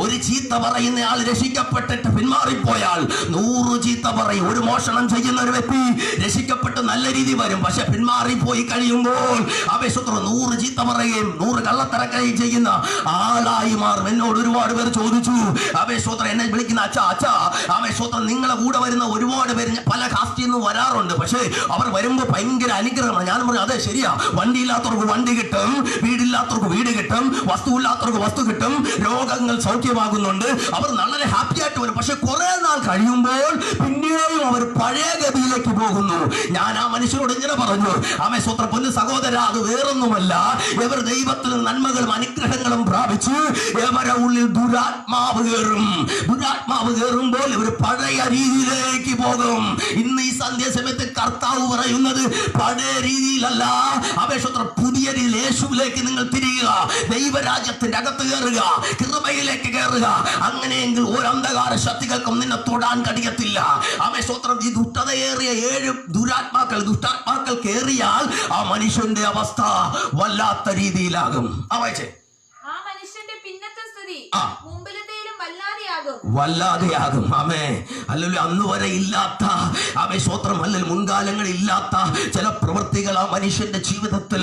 ഒരു ചീത്ത പറയുന്ന ആൾ രക്ഷിക്കപ്പെട്ടിട്ട് പിന്മാറിപ്പോയാൽ 100 ചീത്ത പറയും. ഒരു മോഷണം ചെയ്യുന്ന ഒരു വ്യക്തി രക്ഷിക്കപ്പെട്ട് നല്ല രീതി വരും, പക്ഷെ പിന്മാറിപ്പോയി കഴിയുമ്പോൾ ആമേ സ്തോത്രം 100 ചീത്ത പറയുകയും 100 കള്ളത്തരക്കുകയും ചെയ്യുന്ന ആളായി മാറും. എന്നോട് ഒരുപാട് പേർ ചോദിച്ചു, ആമേ സ്തോത്രം എന്നെ വിളിക്കുന്ന അച്ഛാ ആമേ സ്തോത്രം നിങ്ങളെ കൂടെ വരുന്ന ഒരുപാട് പേര് പല കാസ്റ്റിൽ നിന്ന് വരാറുണ്ട്, പക്ഷേ അവർ വരുമ്പോൾ ഭയങ്കര അനുഗ്രഹമാണ്. ഞാൻ പറഞ്ഞു, അതെ ശരിയാ, വണ്ടി ഇല്ലാത്തവർക്ക് വണ്ടി കിട്ടും, വീടില്ലാത്തവർക്ക് വീട് കിട്ടും, വസ്തു ഇല്ലാത്തവർക്ക് വസ്തു കിട്ടും, രോഗങ്ങൾ സൗഖ്യമാകുന്നുണ്ട്, അവർ വളരെ ഹാപ്പി ആയിട്ട് വരും. പക്ഷെ കുറെ നാൾ കഴിയുമ്പോൾ പിന്നെയും അവർ പഴയ ഗതിയിലേക്ക് പോകുന്നു. ഞാൻ ആ മനുഷ്യരോട് ഇങ്ങനെ പറഞ്ഞു, ആമേ സ്തോത്രം പൊന്നു സഹോദര, അത് വേറൊന്നുമല്ല, ഇവർ ദൈവത്തിൽ നന്മകളും അനുഗ്രഹങ്ങളും പ്രാപിച്ചു ഇവരുടെ ഉള്ളിൽ ദുരാത്മാവ് കയറും. ദുരാത്മാവ് കയറുമ്പോൾ ഇവർ പഴയ രീതിയിലേക്ക് പോകും. ഇന്ന് ഈ സന്ധ്യാസമയത്ത് കർത്താവ് പറയുന്നത് പഴയ രീതിയിലല്ല, അപേക്ഷത്ര പുതിയ രീതിയിൽ യേശുവിലേക്ക് നിങ്ങൾ തിരിയുക, ദൈവരാജ്യത്തിന്റെ അകത്ത് കയറുക, കൃപയിലേക്ക് കയറുക. അങ്ങനെയെങ്കിൽ ഒരു അന്ധകാര ശക്തികൾക്കും നിന്നെ തൊടാൻ കഴിയത്തില്ല. അപേക്ഷത്രം ഈ ദുഷ്ടതയേറിയ 7 ദുഷ്ടാത്മാക്കൾ കയറിയാൽ ആ മനുഷ്യന്റെ അവസ്ഥ വല്ലാത്ത രീതിയിലാകും. വല്ലാതെയാകും. ആമേ അല്ലെങ്കിൽ അന്ന് വരെ ഇല്ലാത്ത ആമേ സ്തോത്രം അല്ലെങ്കിൽ മുൻകാലങ്ങളിൽ ഇല്ലാത്ത ചില പ്രവൃത്തികൾ ആ മനുഷ്യന്റെ ജീവിതത്തിൽ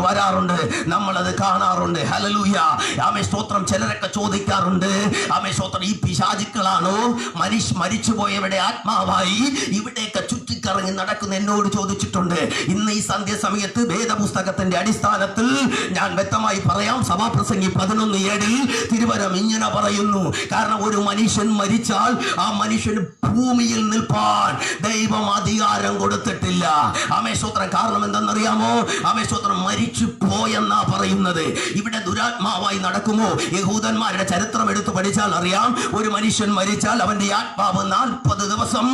വരാറുണ്ട്, നമ്മളത് കാണാറുണ്ട്. ഹല്ലേലൂയ. ആമേ സ്തോത്രം. ചിലരൊക്കെ ചോദിക്കാറുണ്ട്, ആമേ സ്തോത്രം, ഈ പിശാചുക്കളാണോ മരിച്ചുപോയവരുടെ ആത്മാവായി ഇവിടെയൊക്കെ ചുറ്റിക്കറങ്ങി നടക്കുന്ന എന്നോട് ചോദിച്ചിട്ടുണ്ട്. ഇന്ന് ഈ സന്ധ്യ സമയത്ത് വേദപുസ്തകത്തിന്റെ അടിസ്ഥാനത്തിൽ ഞാൻ വ്യക്തമായി പറയാം. സഭാപ്രസംഗി 11:7 തിരുവചനം ഇങ്ങനെ പറയുന്നു, കാരണം ഒരു മനുഷ്യൻ മരിച്ചാൽ ആ മനുഷ്യന് ഭൂമിയിൽ നിൽപ്പാൻ ദൈവം അധികാരം കൊടുത്തിട്ടില്ല. ആമേൻ സ്തോത്രം. കാരണം എന്തെന്നറിയാമോ? ആമേൻ സ്തോത്രം. മരിച്ചു പോയെന്നാ പറയുന്നത്. ഇവിടെ ദുരാത്മാവായി നടക്കുമോ? യഹൂദന്മാരുടെ ചരിത്രം എടുത്തു പഠിച്ചാൽ അറിയാം. ഒരു മനുഷ്യൻ മരിച്ചാൽ അവന്റെ ആത്മാവ് 40 ദിവസം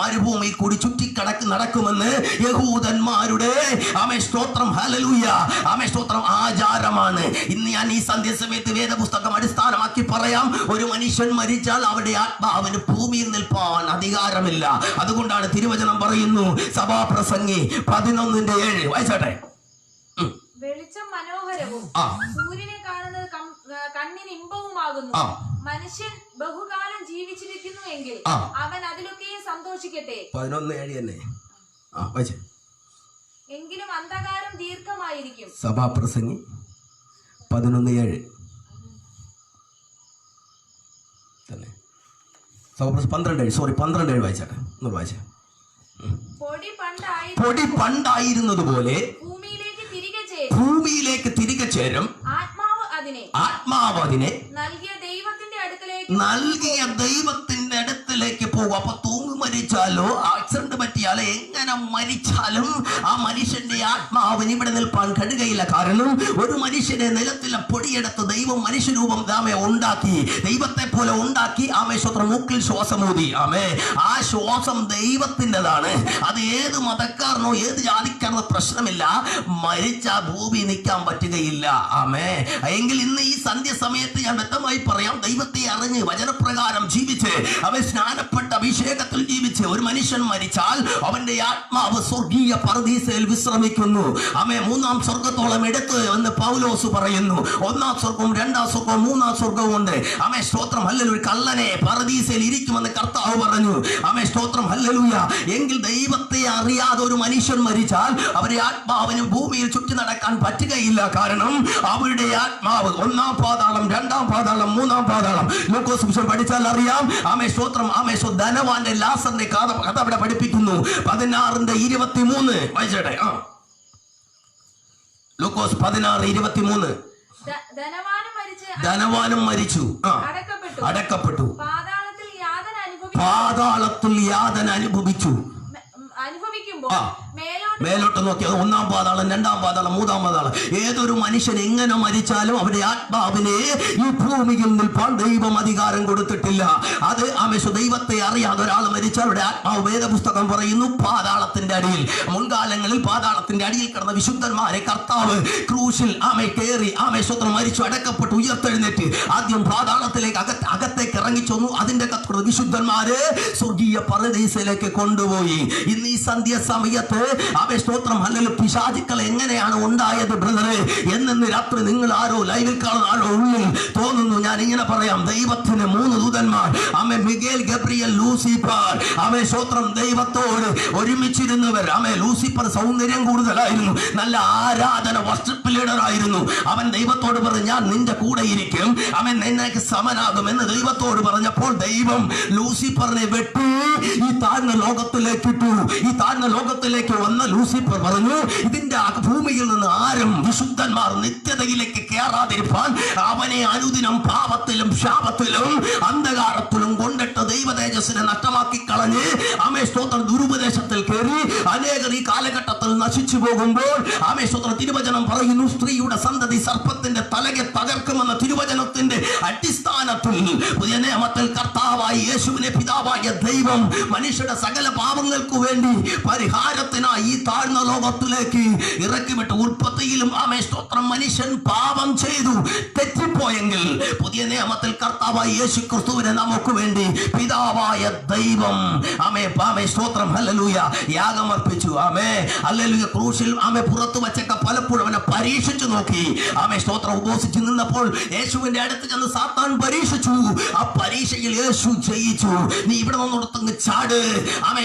മരുഭൂമി കൂടി ചുറ്റിക്കടക്ക് നടക്കുമെന്ന് യഹൂദന്മാരുടെ ആമേൻ സ്തോത്രം ഹല്ലേലൂയ ആമേൻ സ്തോത്രം ആചാരമാണ്. ഇന്ന് ഞാൻ ഈ സന്ധ്യ സമയത്ത് വേദപുസ്തകം അടിസ്ഥാനമാക്കി പറയാം. ഒരു മനുഷ്യൻ മരിച്ചാൽ അവരുടെ ആത്മാവിന് ഭൂമിയിൽ നിൽപ്പാൻ അധികാരമില്ല. അതുകൊണ്ടാണ് തിരുവചനം പറയുന്നു, സഭാപ്രസംഗി 11:7 വായിച്ചാട്ടെ. വെളിച്ചം മനോഹരവും സൂര്യനെ കാണുന്നത് കണ്ണിന് ഇമ്പവുമാകുന്നു. മനുഷ്യൻ ബഹുകാലം ജീവിച്ചിരിക്കുന്നു എങ്കിൽ അവൻ അതിലൊക്കെ സന്തോഷിക്കട്ടെ. 11:7 തന്നെ. എങ്കിലും അന്ധകാരം ദീർഘമായിരിക്കും. സഭാപ്രസംഗി 11:7 തന്നെ. 12:7 വായിച്ചാട്ടെ. ഒന്നുകൂടെ വായിച്ചേ. പൊടി പണ്ടായിരുന്നത് പോലെ ഭൂമിയിലേക്ക് തിരികെ ചേരും. ആത്മാവ് അതിനെ നൽകിയ ദൈവത്തിന്റെ അടുത്തിലേക്ക് പോകും. അപ്പൊ തൂങ്ങി മരിച്ചാലോ ആക്സിഡന്റ് പറ്റിയാലോ എങ്ങനെ മരിച്ചാലും ആ മനുഷ്യന്റെ ആത്മാവിന് ഇവിടെ നിൽപ്പാൻ കഴിയുകയില്ല. കാരണം ഒരു മനുഷ്യനെ നിലത്തിലെ പൊടിയെടുത്ത് ദൈവം മനുഷ്യരൂപം ഉണ്ടാക്കി, ദൈവത്തെ പോലെ ഉണ്ടാക്കി. ആമേ സ്തോത്രം. മൂക്കിൽ ശ്വാസമൂതി. ആമേ. ആ ശ്വാസം ദൈവത്തിൻ്റെതാണ്. അത് ഏത് മതക്കാരനോ ഏത് ജാതിക്കാരനോ പ്രശ്നമില്ല. മരിച്ച ഭൂമി നിൽക്കാൻ പറ്റുകയില്ല. ആമേ. എങ്കിൽ ഇന്ന് ഈ സന്ധ്യ സമയത്ത് ഞാൻ വ്യക്തമായി പറയാം, ദൈവത്തെ അറിഞ്ഞ് വചനപ്രകാരം ജീവിച്ച് അവൻ സ്നാനപ്പെട്ട അഭിഷേകത്തിൽ ജീവിച്ച് ഒരു മനുഷ്യൻ മരിച്ചാൽ അവന്റെ ആത്മാവ് സ്വർഗീയ പർദീസയിൽ വിശ്രമിക്കുന്നു. ആമേ. 3-ാം സ്വർഗത്തോളം എടുത്ത് എന്ന് പൗലോസ് പറയുന്നു. 1-ാം സ്വർഗവും 2-ാം സ്വർഗവും 3-ാം സ്വർഗവും ഉണ്ട്. ആമേ സ്തോത്രം ഹല്ലേലൂയ. കള്ളനെ പർദീസയിൽ ഇരിക്കുമെന്ന് കർത്താവ് പറഞ്ഞു. ആമേ സ്തോത്രം ഹല്ലേലൂയ. എങ്കിൽ ദൈവത്തെ അറിയാതെ ഒരു മനുഷ്യൻ മരിച്ചാൽ അവരുടെ ആത്മാവിന് ഭൂമിയിൽ ചുറ്റി നടക്കാൻ പറ്റുകയില്ല. കാരണം അവരുടെ ആത്മാവ് 1-ാം പാതാളം, 2-ാം പാതാളം, 3-ാം പാതാളം. ലൂക്കോസ് പഠിച്ചാൽ അറിയാം. ആമേ സ്തോത്രം. ആമേ ധനവാന്റെ ലാസറിന്റെ കഥ അവിടെ പഠിപ്പിക്കുന്നു. 16:23 വായിച്ചേട്ടെ. ലൂക്കോസ് 16:23. ധനവാനും മരിച്ചു, അടക്കപ്പെട്ടു, പാതാളത്തിൽ യാതന അനുഭവിച്ചു. മേലോട്ട് നോക്കി 1-ാം പാതാളം, 2-ാം പാതാളം, 3-ാം പാതാളം. ഏതൊരു മനുഷ്യൻ എങ്ങനെ മരിച്ചാലും അവരുടെ ആത്മാവിനെ ഈ ഭൂമിയിൽ നിൽപ്പാൻ ദൈവം അധികാരം കൊടുത്തിട്ടില്ല. അത് ദൈവത്തെ അറിയാതെ ഒരാൾ മരിച്ചാൽ അവരുടെ ആത്മാവ് വേദപുസ്തകം പറയുന്നു പാതാളത്തിന്റെ അടിയിൽ. മുൻകാലങ്ങളിൽ പാതാളത്തിന്റെ അടിയിൽ കിടന്ന വിശുദ്ധന്മാരെ കർത്താവ് ക്രൂശിൽ കയറി സ്വന്തം മരിച്ചു, അടക്കപ്പെട്ടു, ഉയർത്തെഴുന്നേറ്റ് ആദ്യം പാതാളത്തിലേക്ക് അകത്തേക്ക് ഇറങ്ങിച്ചൊന്നു. അതിന്റെ കത്തുള്ള വിശുദ്ധന്മാരെ സ്വർഗീയ പരദീസയിലേക്ക് കൊണ്ടുപോയി. ഇന്ന് ഈ സന്ധ്യ സമയത്ത് സ്തോത്രം ഹല്ലേലൂയ. പിശാചുക്കൾ എങ്ങനെയാണ് ഉണ്ടായത് ബ്രദറെ എന്ന് രാത്രി നിങ്ങൾ ആരോ ലൈവിൽ കാണുന്ന ആരോ ഉള്ളിൽ തോന്നുന്നു. ഞാൻ ഇങ്ങനെ പറയാം, ദൈവത്തിന് 3 ദൂതന്മാർ, മിഗേൽ, ഗബ്രിയേൽ, ലൂസിഫർ. സ്തോത്രം. ദൈവത്തോട് ഒരുമിച്ചിരുന്നവർ. ലൂസിഫർ സൗന്ദര്യം കൂടുതലായിരുന്നു, നല്ല ആരാധന വർഷിപ്പ് ലീഡറായിരുന്നു. അവൻ ദൈവത്തോട് പറഞ്ഞു, ഞാൻ നിന്റെ കൂടെ ഇരിക്കും, അവൻ നിനക്ക് സമനാകും എന്ന് ദൈവത്തോട് പറഞ്ഞപ്പോൾ ദൈവം ലൂസിഫറിനെ വെട്ടി ഈ താഴ്ന്ന ലോകത്തിലേക്ക് ഇട്ടു. ഈ താഴ്ന്ന ലോകത്തിലേക്ക് വന്ന ലൂസിഫർ പറഞ്ഞു, ഇതിന്റെ ഭൂമിയിൽ നിന്ന് ആരും വിശുദ്ധന്മാർ നിത്യതയിലേക്ക് കയറാതിരിപ്പാൻ അവനെ അനുദിനം പാപത്തിലും ശാപത്തിലും അന്ധകാരത്തിലും കൊണ്ടിട്ട് ദൈവ തേജസ്സിനെ നഷ്ടമാക്കി കളഞ്ഞ് സ്തോത്രം ദുരുപദേശത്തിൽ കയറി അനേകർ ഈ കാലഘട്ടത്തിൽ നശിച്ചു പോകുമ്പോൾ സ്തോത്രം തിരുവചനം പറയുന്നു, സ്ത്രീയുടെ സന്തതി സർപ്പത്തിന്റെ തലയെ തകർക്കുമെന്ന തിരുവചനത്തിന്റെ അടിസ്ഥാനത്തിൽ പുതിയ നിയമത്തിൽ കർത്താവായി യേശുവിനെ പിതാവായ ദൈവം മനുഷ്യരുടെ സകല പാപങ്ങൾക്ക് വേണ്ടി പരിഹാരത്തിനായി ഈ താഴ്ന്ന ലോകത്തിലേക്ക് ഇറക്കിവിട്ട് ഉൽപ്പത്തിയിലും സ്തോത്രം മനുഷ്യൻ പാപം ചെയ്തു തെറ്റിപ്പോയെങ്കിൽ പുതിയ നിയമത്തിൽ കർത്താവായ യേശു ക്രിസ്തുവിനെ നമുക്ക് വേണ്ടി പിതാവായ ദൈവം സ്തോത്രം ഹല്ലേലൂയ യാഗമർപ്പിച്ചു. ഹല്ലേലൂയ. ക്രൂശിൽ പുറത്തു വച്ചൊക്കെ പലപ്പോഴും അവനെ പരീക്ഷിച്ചു നോക്കി. സ്തോത്രം. ഉപവസിച്ചു നിന്നപ്പോൾ യേശുവിന്റെ അടുത്ത് ചെന്ന് സാത്താൻ പരീക്ഷിച്ചു. ആ പരീക്ഷയിൽ യേശു ജയിച്ചു. നീ ഇവിടെ നിന്നോടത്തങ്ങ് ചാട്.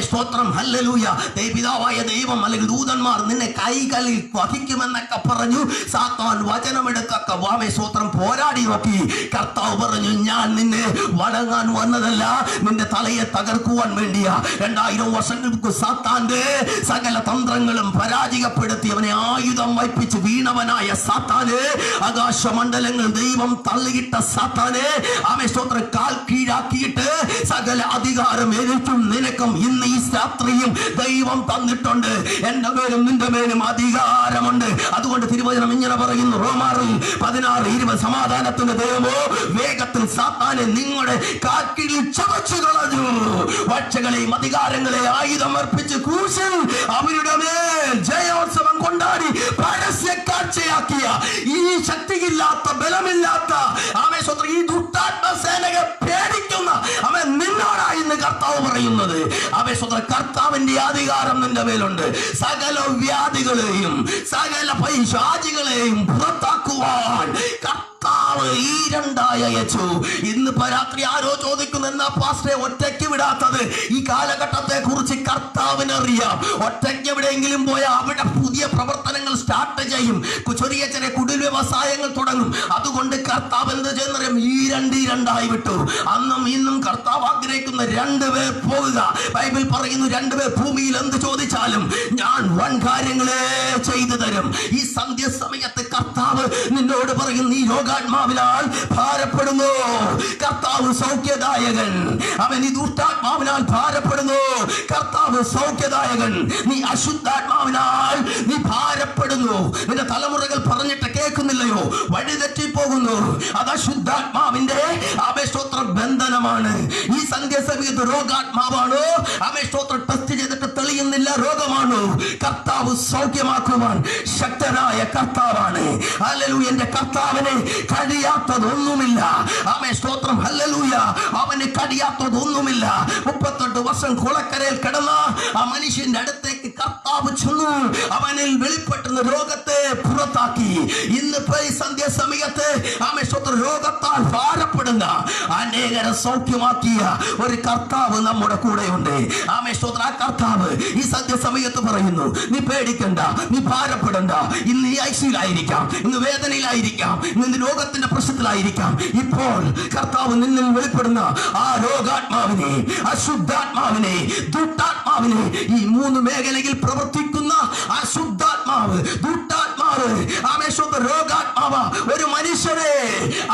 സ്തോത്രം ഹല്ലേലൂയ. പിതാവായ ദൈവം അല്ലെങ്കിൽ ദൂതന്മാർ നിന്നെ കൈകളിൽ വഹിക്കുമെന്നൊക്കെ പറഞ്ഞു. സാത്താൻ വചനമെടുത്തൊക്കെ സ്തോത്രം പോരാടി നോക്കി. കർത്താവ് പറഞ്ഞു, ഞാൻ നിന്നെ വണങ്ങാൻ വന്നതല്ല, നിന്റെ തലയെ തകർക്കുവാൻ വേണ്ടിയാ. 2000 വർഷങ്ങൾക്ക് സാത്താന്റെ സകല തന്ത്രങ്ങളും പരാജയപ്പെടുത്തി അവനെ ആയുധം വയ്പ്പിച്ച് വീണവനായ സാത്താന്, ആകാശമണ്ഡലങ്ങൾ ദൈവം തള്ളിയിട്ട സാത്താന്, ആമേൻ സ്തോത്രം, കാൽ കീഴാക്കിയിട്ട് സകല അധികാരം എനിക്കും നിനക്കും ഇന്ന് ഈ രാത്രിയും ദൈവം തന്നിട്ടുണ്ട്. എന്റെ മേലും നിന്റെ മേലും അധികാരമുണ്ട്. അതുകൊണ്ട് തിരുവചനം ഇങ്ങനെ പറയുന്നു, റോമാറിൽ 16:20, സമാധാനത്തിന്റെ ദൈവമോ വേഗത്തിൽ സാത്താനെ നിങ്ങളുടെ കാൽക്കീഴിൽ ചതച്ചു കളഞ്ഞു, വാഴ്ചകളെയും അധികാരങ്ങളെ ആയുധം അർപ്പിച്ച് ക്രൂശിൽ അവരുടെ മേൽ ജയോത്സവം കൊണ്ടാടി പരസ്യ കാഴ്ചയാക്കിയ ഈ ശക്തിയില്ലാത്ത, ബലമില്ലാത്ത, ആമേൻ സ്തോത്രം, ഈ ദുഷ്ടാത്മസേനയെ പേടിക്കുന്ന അവൻ നിന്നോടായി ഇന്ന് കർത്താവ് പറയുന്നത്. ആമേൻ സ്തോത്രം, കർത്താവിന്റെ അധികാരം നിന്റെ മേലുണ്ട്. സകല വ്യാധികളെയും സകല പൈശാചികളെയും പുറത്താക്കുവാൻ കർത്താവ് ഈ രണ്ടായി അയച്ചു. ഇന്ന് രാത്രി ആരോ ചോദിക്കുന്നു, എന്നാ പാസ്റ്ററെ ഒറ്റയ്ക്ക് വിടാത്തത്? ഈ കാലഘട്ടത്തെ കുറിച്ച് കർത്താവിന് അറിയാം. ഒറ്റയ്ക്ക് എവിടെയെങ്കിലും പോയാൽ അവിടെ പുതിയ പ്രവർത്തനങ്ങൾ സ്റ്റാർട്ട് ചെയ്യും, ചെറിയ ചെറിയ കുടിൽ വ്യവസായങ്ങൾ തുടങ്ങും. അതുകൊണ്ട് കർത്താവ് എന്ത് ചെയ്യുന്നറിയാം? ഈ രണ്ടായി വിട്ടു. അന്നും ഇന്നും കർത്താവ് ആഗ്രഹിക്കുന്ന 2 പേർ പോവുക. ബൈബിൾ പറയുന്നു, 2 പേർ ഭൂമിയിൽ എന്ത് ചോദിച്ചാലും ഞാൻ വൻ കാര്യങ്ങളെ ചെയ്തു തരും. ഈ സന്ധ്യ സമയത്ത് കർത്താവ് നിന്നോട് പറയും, നീ രോഗാത്മാവിനാൽ ഭാരപ്പെടുന്നു, കർത്താവ് സൗഖ്യദായകൻ. അവൻ ഈ ദുഷ്ടാത്മാവിനാൽ ഭാരപ്പെടുന്നു, കർത്താവ് സൗഖ്യദായകൻ. നീ അശുദ്ധാത്മാവിനാൽ നീ ഭാരപ്പെടുന്നു, നിന്റെ തലമുറകൾ പറഞ്ഞിട്ട് കേൾക്കുന്നില്ലയോ? വഴിതെറ്റി പോകുന്നു. അത് അശുദ്ധാത്മാവിന്റെ അപേക്ഷോത്ര ബന്ധനമാണ്. ഈ സന്ധ്യ സമയത്ത് രോഗാത്മാവാണോ? അപേക്ഷോത്ര ടെസ്റ്റ് ചെയ്തിട്ട് തെളിയുന്നില്ല, രോഗമാണോ? കർത്താവ് സൗഖ്യമാക്കുവാൻ ശക്തനായ കർത്താവാണ്. ഹല്ലേലൂയ. എന്റെ കർത്താവിനെ കഴിയാത്തതൊന്നുമില്ല. ആമേൻ സ്തോത്രം. ഹല്ലേലൂയ. അവന് കഴിയാത്തതൊന്നുമില്ല. 38 വർഷം കുളക്കരയിൽ കിടന്ന ആ മനുഷ്യന്റെ അടുത്തേക്ക് കർത്താവ് ചെന്നു. അവനിൽ വെളിപ്പെട്ടുന്ന രോഗത്തെ പുറത്താക്കി. ഇന്ന് സന്ധ്യ സമയത്ത് ആമേൻ സ്തോത്രം, രോഗത്താൽ ഭാരപ്പെടുന്ന അനേകരെ സൗഖ്യമാക്കിയ ഒരു കർത്താവ് നമ്മുടെ കൂടെയുണ്ട്. ആമേൻ സ്തോത്രം. ആ കർത്താവ് ഈ സന്ധ്യ സമയത്ത് പറയുന്നു, നീ പേടിക്കണ്ട, നീ ഭാരപ്പെടണ്ട. ഇന്ന് ഈ ഐസിയിലായിരിക്കാം, ഇന്ന് വേദനയിലായിരിക്കാം, ഇന്ന് രോഗത്തിന്റെ പ്രശ്നത്തിലായിരിക്കാം. ഇപ്പോൾ കർത്താവ് നിന്നിൽ വെളിപ്പെടുന്ന ആ രോഗാത്മാവിനെ, അശുദ്ധാത്മാവിനെ, ദുഷ്ടാത്മാവിനെ, ഈ 3 മേഖലയിൽ പ്രവർത്തിക്കുന്ന അശുദ്ധാത്മാവ്, ദുഷ്ടാത്മാവ്, ആമേശ്വത്ര രോഗാത്മാവ് ഒരു മനുഷ്യനെ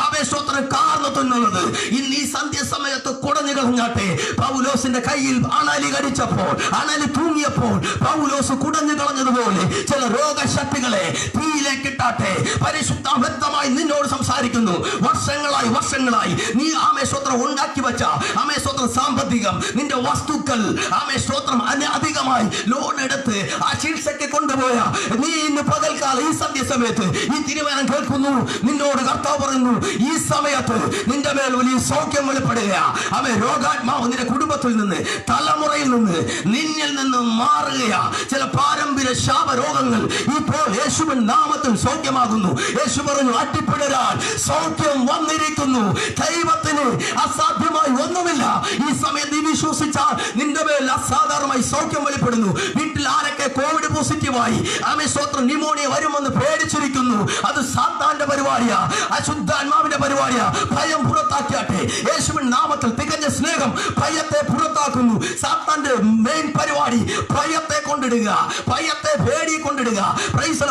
ആമേശ്വത്ര കാർന്നു തിന്നുന്നത് ഇന്ന് ഈ സന്ധ്യ സമയത്ത് കുടഞ്ഞു കളഞ്ഞാട്ടെ. പൗലോസിന്റെ കയ്യിൽ അണലി കടിച്ചപ്പോൾ, അണലി തൂങ്ങിയപ്പോൾ പൗലോസ് കുടഞ്ഞു കളഞ്ഞതുപോലെ ചില രോഗശക്തികളെ തീയിലേക്ക് ഇട്ടാട്ടെ. പരിശുദ്ധ വ്യക്തമായി നിന്നോട് സംസാരിക്കുന്നു. വർഷങ്ങളായി നീ ആമേശ്വത്രം ഉണ്ടാക്കി വെച്ച ആമേശ്വത്രം സാമ്പത്തികം, നിന്റെ വസ്തുക്കൾ ആമേശ്വത്രം അധികമായി ലോൺ എടുത്ത് ആ ചികിത്സയ്ക്ക് കൊണ്ടുപോയ നീ ഇന്ന് പകൽക്കാലം ഈ സന്ധ്യ സമയത്ത് ഈ തിരുവചനം കേൾക്കുന്നു. നിന്നോട് കർത്താവ് പറയുന്നു, ഈ സമയത്ത് നിന്റെ മേൽ വലിയ സൗഖ്യം വെളിപ്പെടുക. അവൻ രോഗാത്മാവ് നിന്റെ കുടുംബത്തിൽ നിന്ന്, തലമുറയിൽ നിന്ന്, നിന്നിൽ നിന്ന് മാറുകയാ. ചില പാരമ്പര്യ ശാപരോഗങ്ങൾ ഇപ്പോൾ യേശുവിൻ നാമത്തിൽ സൗഖ്യമാകുന്നു. യേശു പറഞ്ഞു, അട്ടിപ്പിടരാൻ സൗഖ്യം വന്നിരിക്കുന്നു. ദൈവത്തിന് അസാധ്യമായി ഒന്നുമില്ല. ഈ സമയത്ത് നീ വിശ്വസിച്ചാൽ നിന്റെ മേൽ അസാധാരണമായി സൗഖ്യം വെളിപ്പെടുന്നു. വീട്ടിൽ ആരൊക്കെ കോവിഡ് പോസിറ്റീവായി ആമേശ്വത്രം ന്യൂമോണിയ വരുമെന്ന് പേടിച്ചിരിക്കുന്നു, അത് സാത്താന്റെ പരിപാടിയാ, അശുദ്ധാത്മാവിന്റെ പരിപാടിയാ. ഭയം പുറത്താക്കിയാട്ടെ. യേശുവിൻ നാമത്തിൽ തികഞ്ഞ സ്നേഹം ഭയത്തെ പുറത്താക്കുന്നു. സാത്താന്റെ മെയിൻ പരിപാടി ഭയത്തെ കൊണ്ടിടുക, ഭയത്തെ പേടി കൊണ്ടിടുക.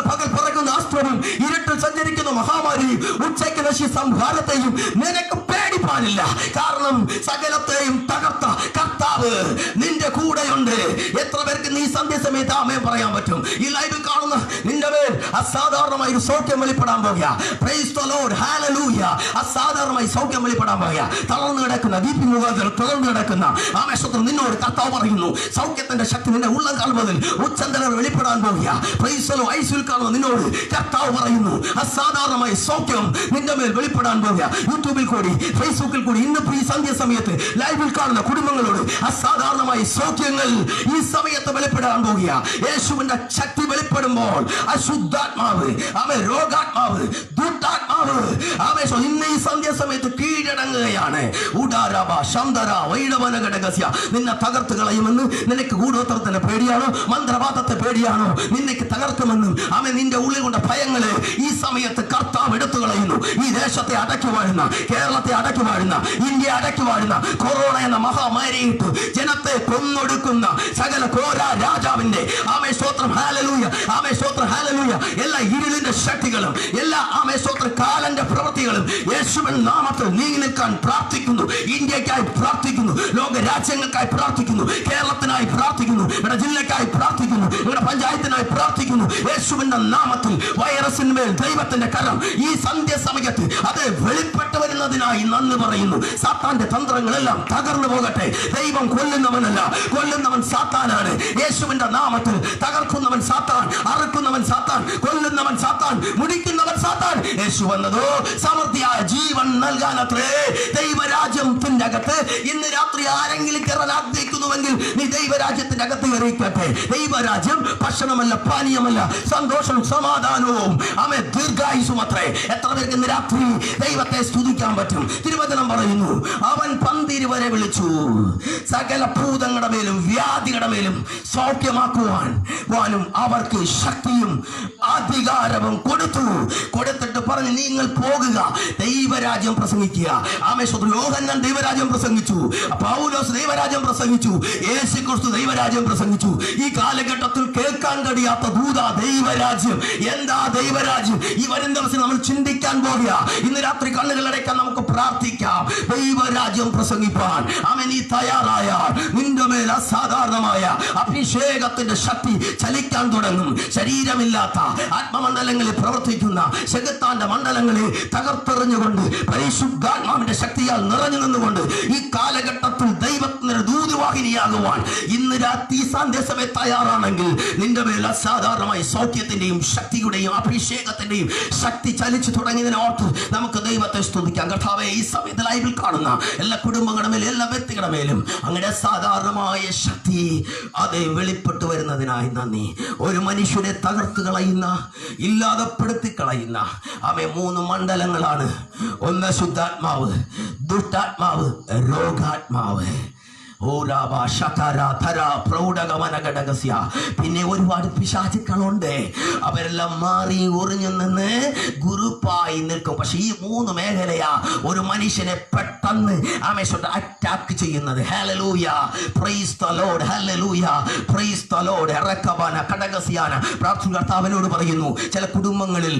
പകൽ പറക്കുന്ന അസ്ത്രവും ഇരുട്ടിൽ സഞ്ചരിക്കുന്ന മഹാമാരിയും ഉച്ചയ്ക്ക് നശി സംഹാരത്തെയും നിനക്ക് പേടിപ്പാനില്ല. കാരണം സകലത്തെയും തകർത്ത കർത്താവ് നിന്റെ കൂടെയുണ്ട്. എത്ര പേർക്ക് നീ സന്ധ്യ സമയത്ത് ആമേൻ പറയാൻ പറ്റും? ഈ ലൈവിൽ കാണുന്ന നിന്റെ മേൽ അസാധാരണമായി ഒരു സൗഖ്യം വെളിപ്പെടാൻ പോകുക. Price the Lord. ഹല്ലേലൂയ. അസാധാരണമായി സൗഖ്യം വെളിപ്പെടാൻ പോകുക. തളർന്നു കിടക്കുന്ന വീപ്പി മുഖാന്തരം തളർന്നു കിടക്കുന്ന ആമേശ്വത്രം നിന്നോട് കർത്താവ് പറയുന്നു, സൗഖ്യത്തിന്റെ ശക്തി നിന്റെ ഉള്ളം കാൽമുതൽ ഉച്ചന്തരം വെളിപ്പെടാൻ പോകുക. Price the Lord. ഐസിൽ കാണുന്ന നിന്നോട് കർത്താവ് പറയുന്നു, അസാധാരണമായി സൗഖ്യം നിന്റെ മേൽ വെളിപ്പെടാൻ പോകുക. യൂട്യൂബിൽ കൂടി ഫേസ്ബുക്കിൽ കൂടി ഇന്ന് ഈ സന്ധ്യ സമയത്ത് ലൈവിൽ കാണുന്ന കുടുംബങ്ങളോട് അസാധാരണമായി സൗഖ്യങ്ങൾ ഈ സമയത്ത് വെളിപ്പെടാൻ പോകുക. യേശുവിന്റെ ശക്തി വെളിപ്പെടുമ്പോൾ അശുദ്ധാത്മാവ്, അവൻ രോഗാത്മാവ്, ദുഷ്ടാത്മാവ് ഇന്ന് ഈ സന്ധ്യ സമയത്ത് കീഴടങ്ങുകയാണ്. നിന്നെ തകർത്ത് കളയുമെന്ന് നിനക്ക് കൂടോത്രത്തിന്റെ പേടിയാണോ, മന്ത്രവാദത്തെ പേടിയാണോ നിനക്ക് തകർക്കുമെന്നും അവൻ നിന്റെ ഉള്ളിൽ കൊണ്ട ഭയങ്ങളെ ഈ സമയത്ത് കർത്താവ് എടുത്തു കളയുന്നു. ഈ ദേശത്തെ അടക്കി വാഴുന്ന, കേരളത്തെ അടക്കി വാഴുന്ന, ഇന്ത്യ അടക്കി വാഴുന്ന കൊറോണ എന്ന മഹാമാരിയിട്ട് ജനത്തെ കൊന്നൊടുക്കുന്ന സകല ഘോര രാജാവിന്റെ യേശുവിൻ നാമത്തിൽ നീങ്ങി നിൽക്കാൻ പ്രാർത്ഥിക്കുന്നു. ഇന്ത്യക്കായി പ്രാർത്ഥിക്കുന്നു, ലോക രാജ്യങ്ങൾക്കായി പ്രാർത്ഥിക്കുന്നു, കേരളത്തിനായി പ്രാർത്ഥിക്കുന്നു, ഇവിടെ ജില്ലക്കായി പ്രാർത്ഥിക്കുന്നു, ഇവിടെ പഞ്ചായത്തിനായി പ്രാർത്ഥിക്കുന്നു. യേശുവിന്റെ നാമത്തിൽ വൈറസിന്മേൽ ദൈവത്തിന്റെ കരം ഈ സന്ധ്യ സമയത്ത് അത് വെളിപ്പെട്ടു വരുന്നതിനായി നന്ദി പറയുന്നു. സാത്താന്റെ തന്ത്രങ്ങളെല്ലാം തകർന്നു പോകട്ടെ. ദൈവം കൊല്ലുന്നവനല്ല, കൊല്ലുന്നവൻ സാത്താനാണ്. യേശുവിന്റെ നാമത്തിൽ തകർക്കുന്നവൻ സാത്താൻ, അറുക്കുന്നവൻ സാത്താൻ, കൊല്ലുന്നവൻ സാത്താൻ, മുടിക്കുന്നവൻ സാത്താൻ. യേശു വന്നതോ സമൃദ്ധിയായ ജീവൻ നൽകാനത്രേ. ദൈവരാജ്യത്തിന്റെ അകത്ത് ഇന്ന് രാത്രി ആരെങ്കിലും കയറാൻ ആഗ്രഹിക്കുന്നുവെങ്കിൽ നീ ദൈവരാജ്യത്തിന്റെ അകത്ത് കയറിക്കട്ടെ. ദൈവരാജ്യം ഭക്ഷണമല്ല, പാനീയമല്ല, സന്തോഷം, സമാധാനവും ആമേൻ ദീർഘായുസും അത്രേ. എത്ര പേർക്ക് ഇന്ന് രാത്രി ദൈവത്തെ സ്തുതിക്കാൻ പറ്റും? തിരുവചനം പറയുന്നു, അവൻ പന്തിര് വരെ വിളിച്ചു, സകല ഭൂതങ്ങളുടെ മേലും വ്യാധികളുടെ മേലും സൗഖ്യമാക്കുവാൻ അവർക്ക് ശക്തിയും അധികാരവും കൊടുത്തിട്ട് പറഞ്ഞു, നിങ്ങൾ പോകുക, ദൈവരാജ്യം പ്രസംഗിക്കുക. ആമേശ്വരം യോഹന്നാൻ ദൈവരാജ്യം പ്രസംഗിച്ചു, പൗലോസ് ദൈവരാജ്യം പ്രസംഗിച്ചു, യേശുക്രിസ്തു ദൈവരാജ്യം പ്രസംഗിച്ചു. ഈ കാലഘട്ടത്തിൽ കേൾക്കാൻ കഴിയാത്ത ദൂത ദൈവരാജ്യം. എന്താ ദൈവരാജ്യം? ഈ വരും ദിവസം നമ്മൾ ചിന്തിക്കാൻ പോകുക. ഇന്ന് രാത്രി കണ്ണുകളടയ്ക്കാൻ നമുക്ക് പ്രാർത്ഥിക്കാം, ദൈവരാജ്യം പ്രസംഗിപ്പാൻ. ആമേൻ. നീ തയ്യാറായാൽ നിന്റെ മേൽ അസാധാരണമായ അഭിഷേകത്തിന്റെ ശക്തി ചലിക്കാൻ തുടങ്ങും. ശരീരമില്ലാത്ത ആത്മമണ്ഡലങ്ങളിൽ പ്രവർത്തിക്കുന്ന ശക്താന്റെ മണ്ഡലങ്ങളെ തകർത്തെറിഞ്ഞുകൊണ്ട് പരിശുദ്ധാത്മാവിന്റെ ശക്തിയാൽ നിറഞ്ഞു നിന്നുകൊണ്ട് ഈ കാലഘട്ടത്തിൽ ദൈവത്തിന്റെ ദൂതവാഹിനിയാകുവാൻ ഇന്ന് രാത്രി സന്ദേശമേ തയ്യാറാണെങ്കിൽ നിന്റെ മേൽ അസാധാരണമായി സൗഖ്യത്തിന്റെയും ശക്തിയുടെയും അഭിഷേകത്തിന്റെയും ശക്തി ചലിച്ചു തുടങ്ങിയതിനോർത്ത് നമുക്ക് ദൈവത്തെ സ്തുതിക്കാം. കർത്താവേ, ഈ സമയത്ത് ലൈവിൽ കാണുന്ന എല്ലാ കുടുംബങ്ങളുടെ മേലും എല്ലാ വ്യക്തികളുടെ മേലും അങ്ങനെ അസാധാരണമായ ശക്തി അത് വെളിപ്പെട്ടു വരുന്നതിനായി നന്ദി. ഒരു മനുഷ്യനെ തകർത്ത് കളയുന്ന, ഇല്ലാതെപ്പെടുത്തി കളയുന്ന മൂന്ന് മണ്ഡലങ്ങളാണ്. ഒന്ന് ശുദ്ധാത്മാവ്, ദുഷ്ടാത്മാവ്, രോഗാത്മാവ്. പിന്നെ ഒരുപാട് പിശാചുക്കളുണ്ട്. അവരെല്ലാം മാറി ഒറിഞ്ഞു നിന്ന് ഗ്രൂപ്പായി നിൽക്കും. പക്ഷെ ഈ മൂന്ന് മേഖലയാ ഒരു മനുഷ്യനെ പെട്ടെന്ന് അറ്റാക്ക് ചെയ്യുന്നത്. Hallelujah, praise the Lord, hallelujah, praise the Lord. കർത്താവിനോട് പറയുന്നു, ചില കുടുംബങ്ങളിൽ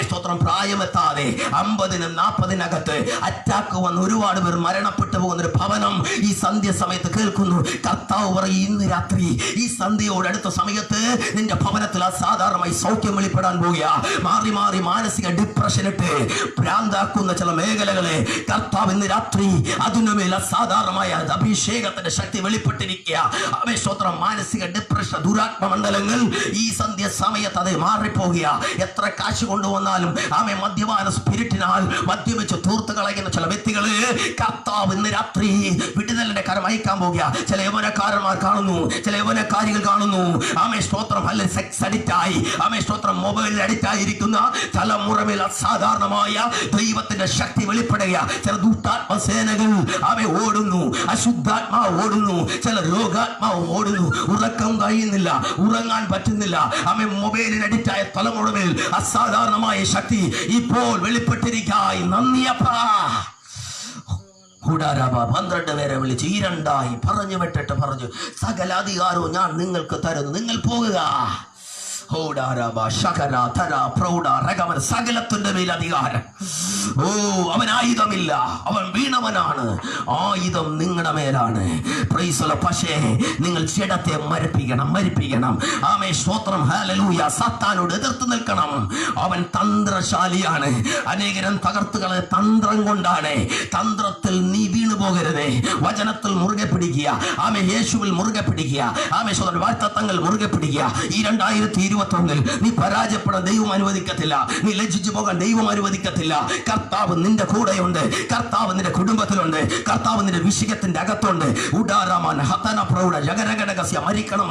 സ്തോത്രം പ്രായമെത്താതെ 50-40 അറ്റാക്ക് വന്ന് ഒരുപാട് പേർ മരണപ്പെട്ടു പോകുന്ന ഒരു ഭവനം ഈ സന്ധ്യ സമയത്ത് കേൾക്കുന്നു. കർത്താവ് പറയും, ഇന്ന് രാത്രി ഈ സന്ധ്യയോട് അടുത്ത സമയത്ത് നിന്റെ ഭവനത്തിൽ അസാധാരണമായി സൗഖ്യം വെളിപ്പെടാൻ പോകുക. മാറി മാറി മാനസിക ഡിപ്രഷൻ ഇട്ട് ഭ്രാന്താക്കുന്ന ചില മേഖലകളെ കർത്താവ് ഇന്ന് രാത്രി അതിനുമേൽ അസാധാരണമായ അഭിഷേകത്തിന്റെ ശക്തി വെളിപ്പെട്ടിരിക്കുക. സ്തോത്രം. മാനസിക ഡിപ്രഷൻ, ദുരാത്മ മണ്ഡലങ്ങൾ ഈ സന്ധ്യ സമയത്ത് അത് മാറിപ്പോകുക. എത്ര കാശ് കൊണ്ടുവന്നാലും മദ്യപാന സ്പിരിറ്റിനാൽ മദ്യപിച്ച് തൂർത്ത് കളയുന്ന ചില വ്യക്തികള് കർത്താവ് ഇന്ന് രാത്രി വിടുതലിന്റെ കരം അയക്കാൻ പോകുക. ചില യൗവനക്കാരന്മാർ കാണുന്നു, ചില യൗവനക്കാരികൾ കാണുന്നു. സ്തോത്രം. അല്ലെ സെക്സ് അഡിക്റ്റായി, സ്തോത്രം, മൊബൈലിൽ അഡിക്റ്റായിരിക്കുന്ന തലമുറമേൽ അസാധാരണമായ ദൈവത്തിന്റെ ശക്തി വെളിപ്പെടുക. ചില ദുഷ്ടാത്മസേനകൾ ഓടുന്നു, അശുദ്ധാത്മാവ് ഓടുന്നു, ചില രോഗാത്മാവ് ഓടുന്നു. ഉറക്കം കഴിയുന്നില്ല, ഉറങ്ങാൻ പറ്റുന്നില്ല. മൊബൈലിൽ അഡിക്റ്റായ തലമുറമേൽ അസാധാരണമായ ശക്തി ഇപ്പോൾ വെളിപ്പെട്ടിരിക്കായി നന്ദിയപ്പാ. 12 പേരെ വിളിച്ച് 2 പറഞ്ഞു വിട്ടിട്ട് പറഞ്ഞു, സകല അധികാരവും ഞാൻ നിങ്ങൾക്ക് തരുന്നു, നിങ്ങൾ പോകുക. സകലത്തിന്റെ മേൽ അധികാരം. അവൻ ആയുധമില്ല, അവൻ വീണവനാണ്, ആയുധം നിങ്ങളുടെ മേലാണ്. പക്ഷേ നിങ്ങൾ ജഡത്തെ മരിപ്പിക്കണം. സ്തോത്രം, ഹല്ലേലൂയ. സാത്താനോട് എതിർത്ത് നിൽക്കണം. അവൻ തന്ത്രശാലിയാണ്. അനേകരം തകർത്തുകളെ തന്ത്രം കൊണ്ടാണ്. തന്ത്രത്തിൽ നീ വീണു പോകരുതേ. വചനത്തിൽ മുറുകെ പിടിക്കുക. യേശുവിൽ മുറുകെ പിടിക്കുക. വാഗ്ദത്തങ്ങൾ മുറുകെ പിടിക്കുക. ഈ 2021 നീ പരാജയപ്പെടാൻ ദൈവം അനുവദിക്കത്തില്ല. നീ ലജ്ജിച്ചു പോകാൻ ദൈവം അനുവദിക്കത്തില്ല. കർത്താവ് നിന്റെ കൂടെയുണ്ട്. കർത്താവ് നിന്റെ കുടുംബത്തിലുണ്ട്. കർത്താവ് നിന്റെ വിഷയത്തിന്റെ അകത്തുണ്ട്.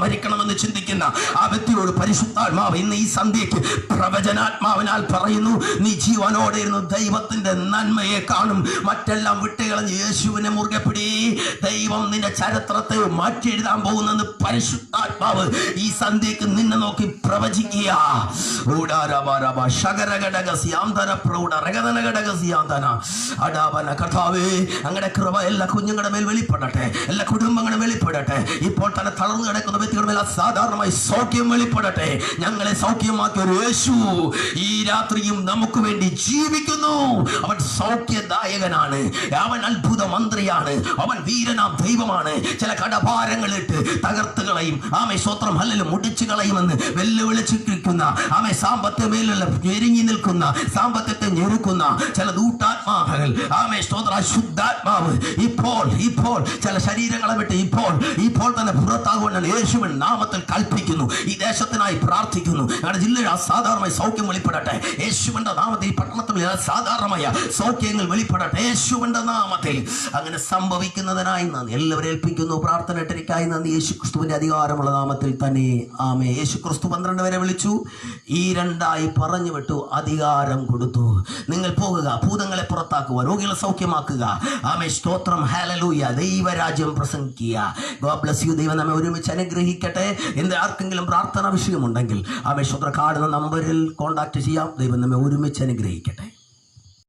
മരിക്കണമെന്ന് ചിന്തിക്കുന്ന ആ വ്യക്തിയോട് പരിശുദ്ധാത്മാവ് ഇന്ന് ഈ സന്ധ്യയ്ക്ക് പ്രവചനാത്മാവിനാൽ പറയുന്നു, നീ ജീവനോടെ ഇരുന്ന് ദൈവത്തിന്റെ നന്മയെ കാണും. മറ്റെല്ലാം വിട്ടുകളഞ്ഞ് യേശുവിനെ മുറുകെ പിടി. ദൈവം നിന്റെ ചരിത്രത്തെ മാറ്റി എഴുതാൻ പോകുന്നെന്ന് പരിശുദ്ധാത്മാവ് ഈ സന്ധ്യയ്ക്ക് നിന്നെ നോക്കി പ്രവചിക്കുക. കർത്താവേ, അങ്ങയുടെ കൃപ എല്ലാ കുഞ്ഞുങ്ങളുടെ മേൽ വെളിപ്പെടട്ടെ, എല്ലാ കുടുംബങ്ങളും വെളിപ്പെടട്ടെ. ഇപ്പോൾ തന്നെ തളർന്നു കിടക്കുന്ന വ്യക്തികളുടെ മേൽ അസാധാരണമായി സൗഖ്യം വെളിപ്പെടട്ടെ. ഞങ്ങളെ സൗഖ്യമാക്കിയ ഒരു യേശു ഈ രാത്രിയും നമുക്ക് വേണ്ടി ജീവിക്കുന്നു. അവൻ സൗഖ്യദായകനാണ്, അവൻ അത്ഭുത മന്ത്രിയാണ്, അവൻ വീരനാം ദൈവമാണ്. ചില കടഭാരങ്ങളിട്ട് തകർത്ത് കളയും, ആമേ സ്വത്രം ഹല്ലേലൂയ മുടിച്ചു കളയുമെന്ന് വെല്ലുവിളിച്ചിരിക്കുന്ന, ആമേ സാമ്പത്തിക മേലുള്ള ഞെരുങ്ങി നിൽക്കുന്ന, സാമ്പത്തികത്തെ ഞെരുക്കുന്ന ചില ദൂട്ടാത്മാക്കൾ, ആമേ സ്തോത്ര ശുദ്ധാത്മാവ് ഇപ്പോൾ ചില ശരീരങ്ങളെ വിട്ട് ഇപ്പോൾ തന്നെ പുറത്താകുവാൻ യേശുവിൻ നാമത്തിൽ കൽപ്പിക്കുന്നു. ഈ ദേശത്തിനായി പ്രാർത്ഥിക്കുന്നു. ഞങ്ങളുടെ ജില്ലയിൽ അസാധാരണമായി സൗഖ്യം വെളിപ്പെടട്ടെ യേശുവിന്റെ നാമത്തിൽ. ഈ പട്ടണത്തിൽ അസാധാരണമായ സൗഖ്യങ്ങൾ വെളിപ്പെടട്ടെ യേശുവിന്റെ നാമത്തിൽ. അങ്ങനെ സംഭവിക്കുന്നതിനായി നന്ദി. എല്ലാവരും ഏൽപ്പിക്കുന്നു. പ്രാർത്ഥന ഇട്ടിരിക്കായി നന്ദി. യേശു ക്രിസ്തുവിന്റെ അധികാരമുള്ള നാമത്തിൽ തന്നെ ആമേ. യേശു ക്രിസ്തു 12 പേരെ വിളിച്ചു, ഈ 2 പറഞ്ഞു വിട്ടു, അധികാരം കൊടുത്തു. നിങ്ങൾ പോകുക, ഭൂതങ്ങളെ പുറത്താക്കുക, രോഗികളെ സൗഖ്യമാക്കുക. ആമേ സ്തോത്രം ഹല്ലേലൂയ. ദൈവരാജ്യം പ്രസംഗിക്കുക. God bless you. ദൈവം നമ്മെ ഒരുമിച്ച് അനുഗ്രഹിക്കട്ടെ. എന്ത് ആർക്കെങ്കിലും പ്രാർത്ഥന വിഷയമുണ്ടെങ്കിൽ ആമേ സ്തോത്ര കാണുന്ന നമ്പറിൽ കോൺടാക്ട് ചെയ്യാം. ദൈവം നമ്മെ ഒരുമിച്ച് അനുഗ്രഹിക്കട്ടെ.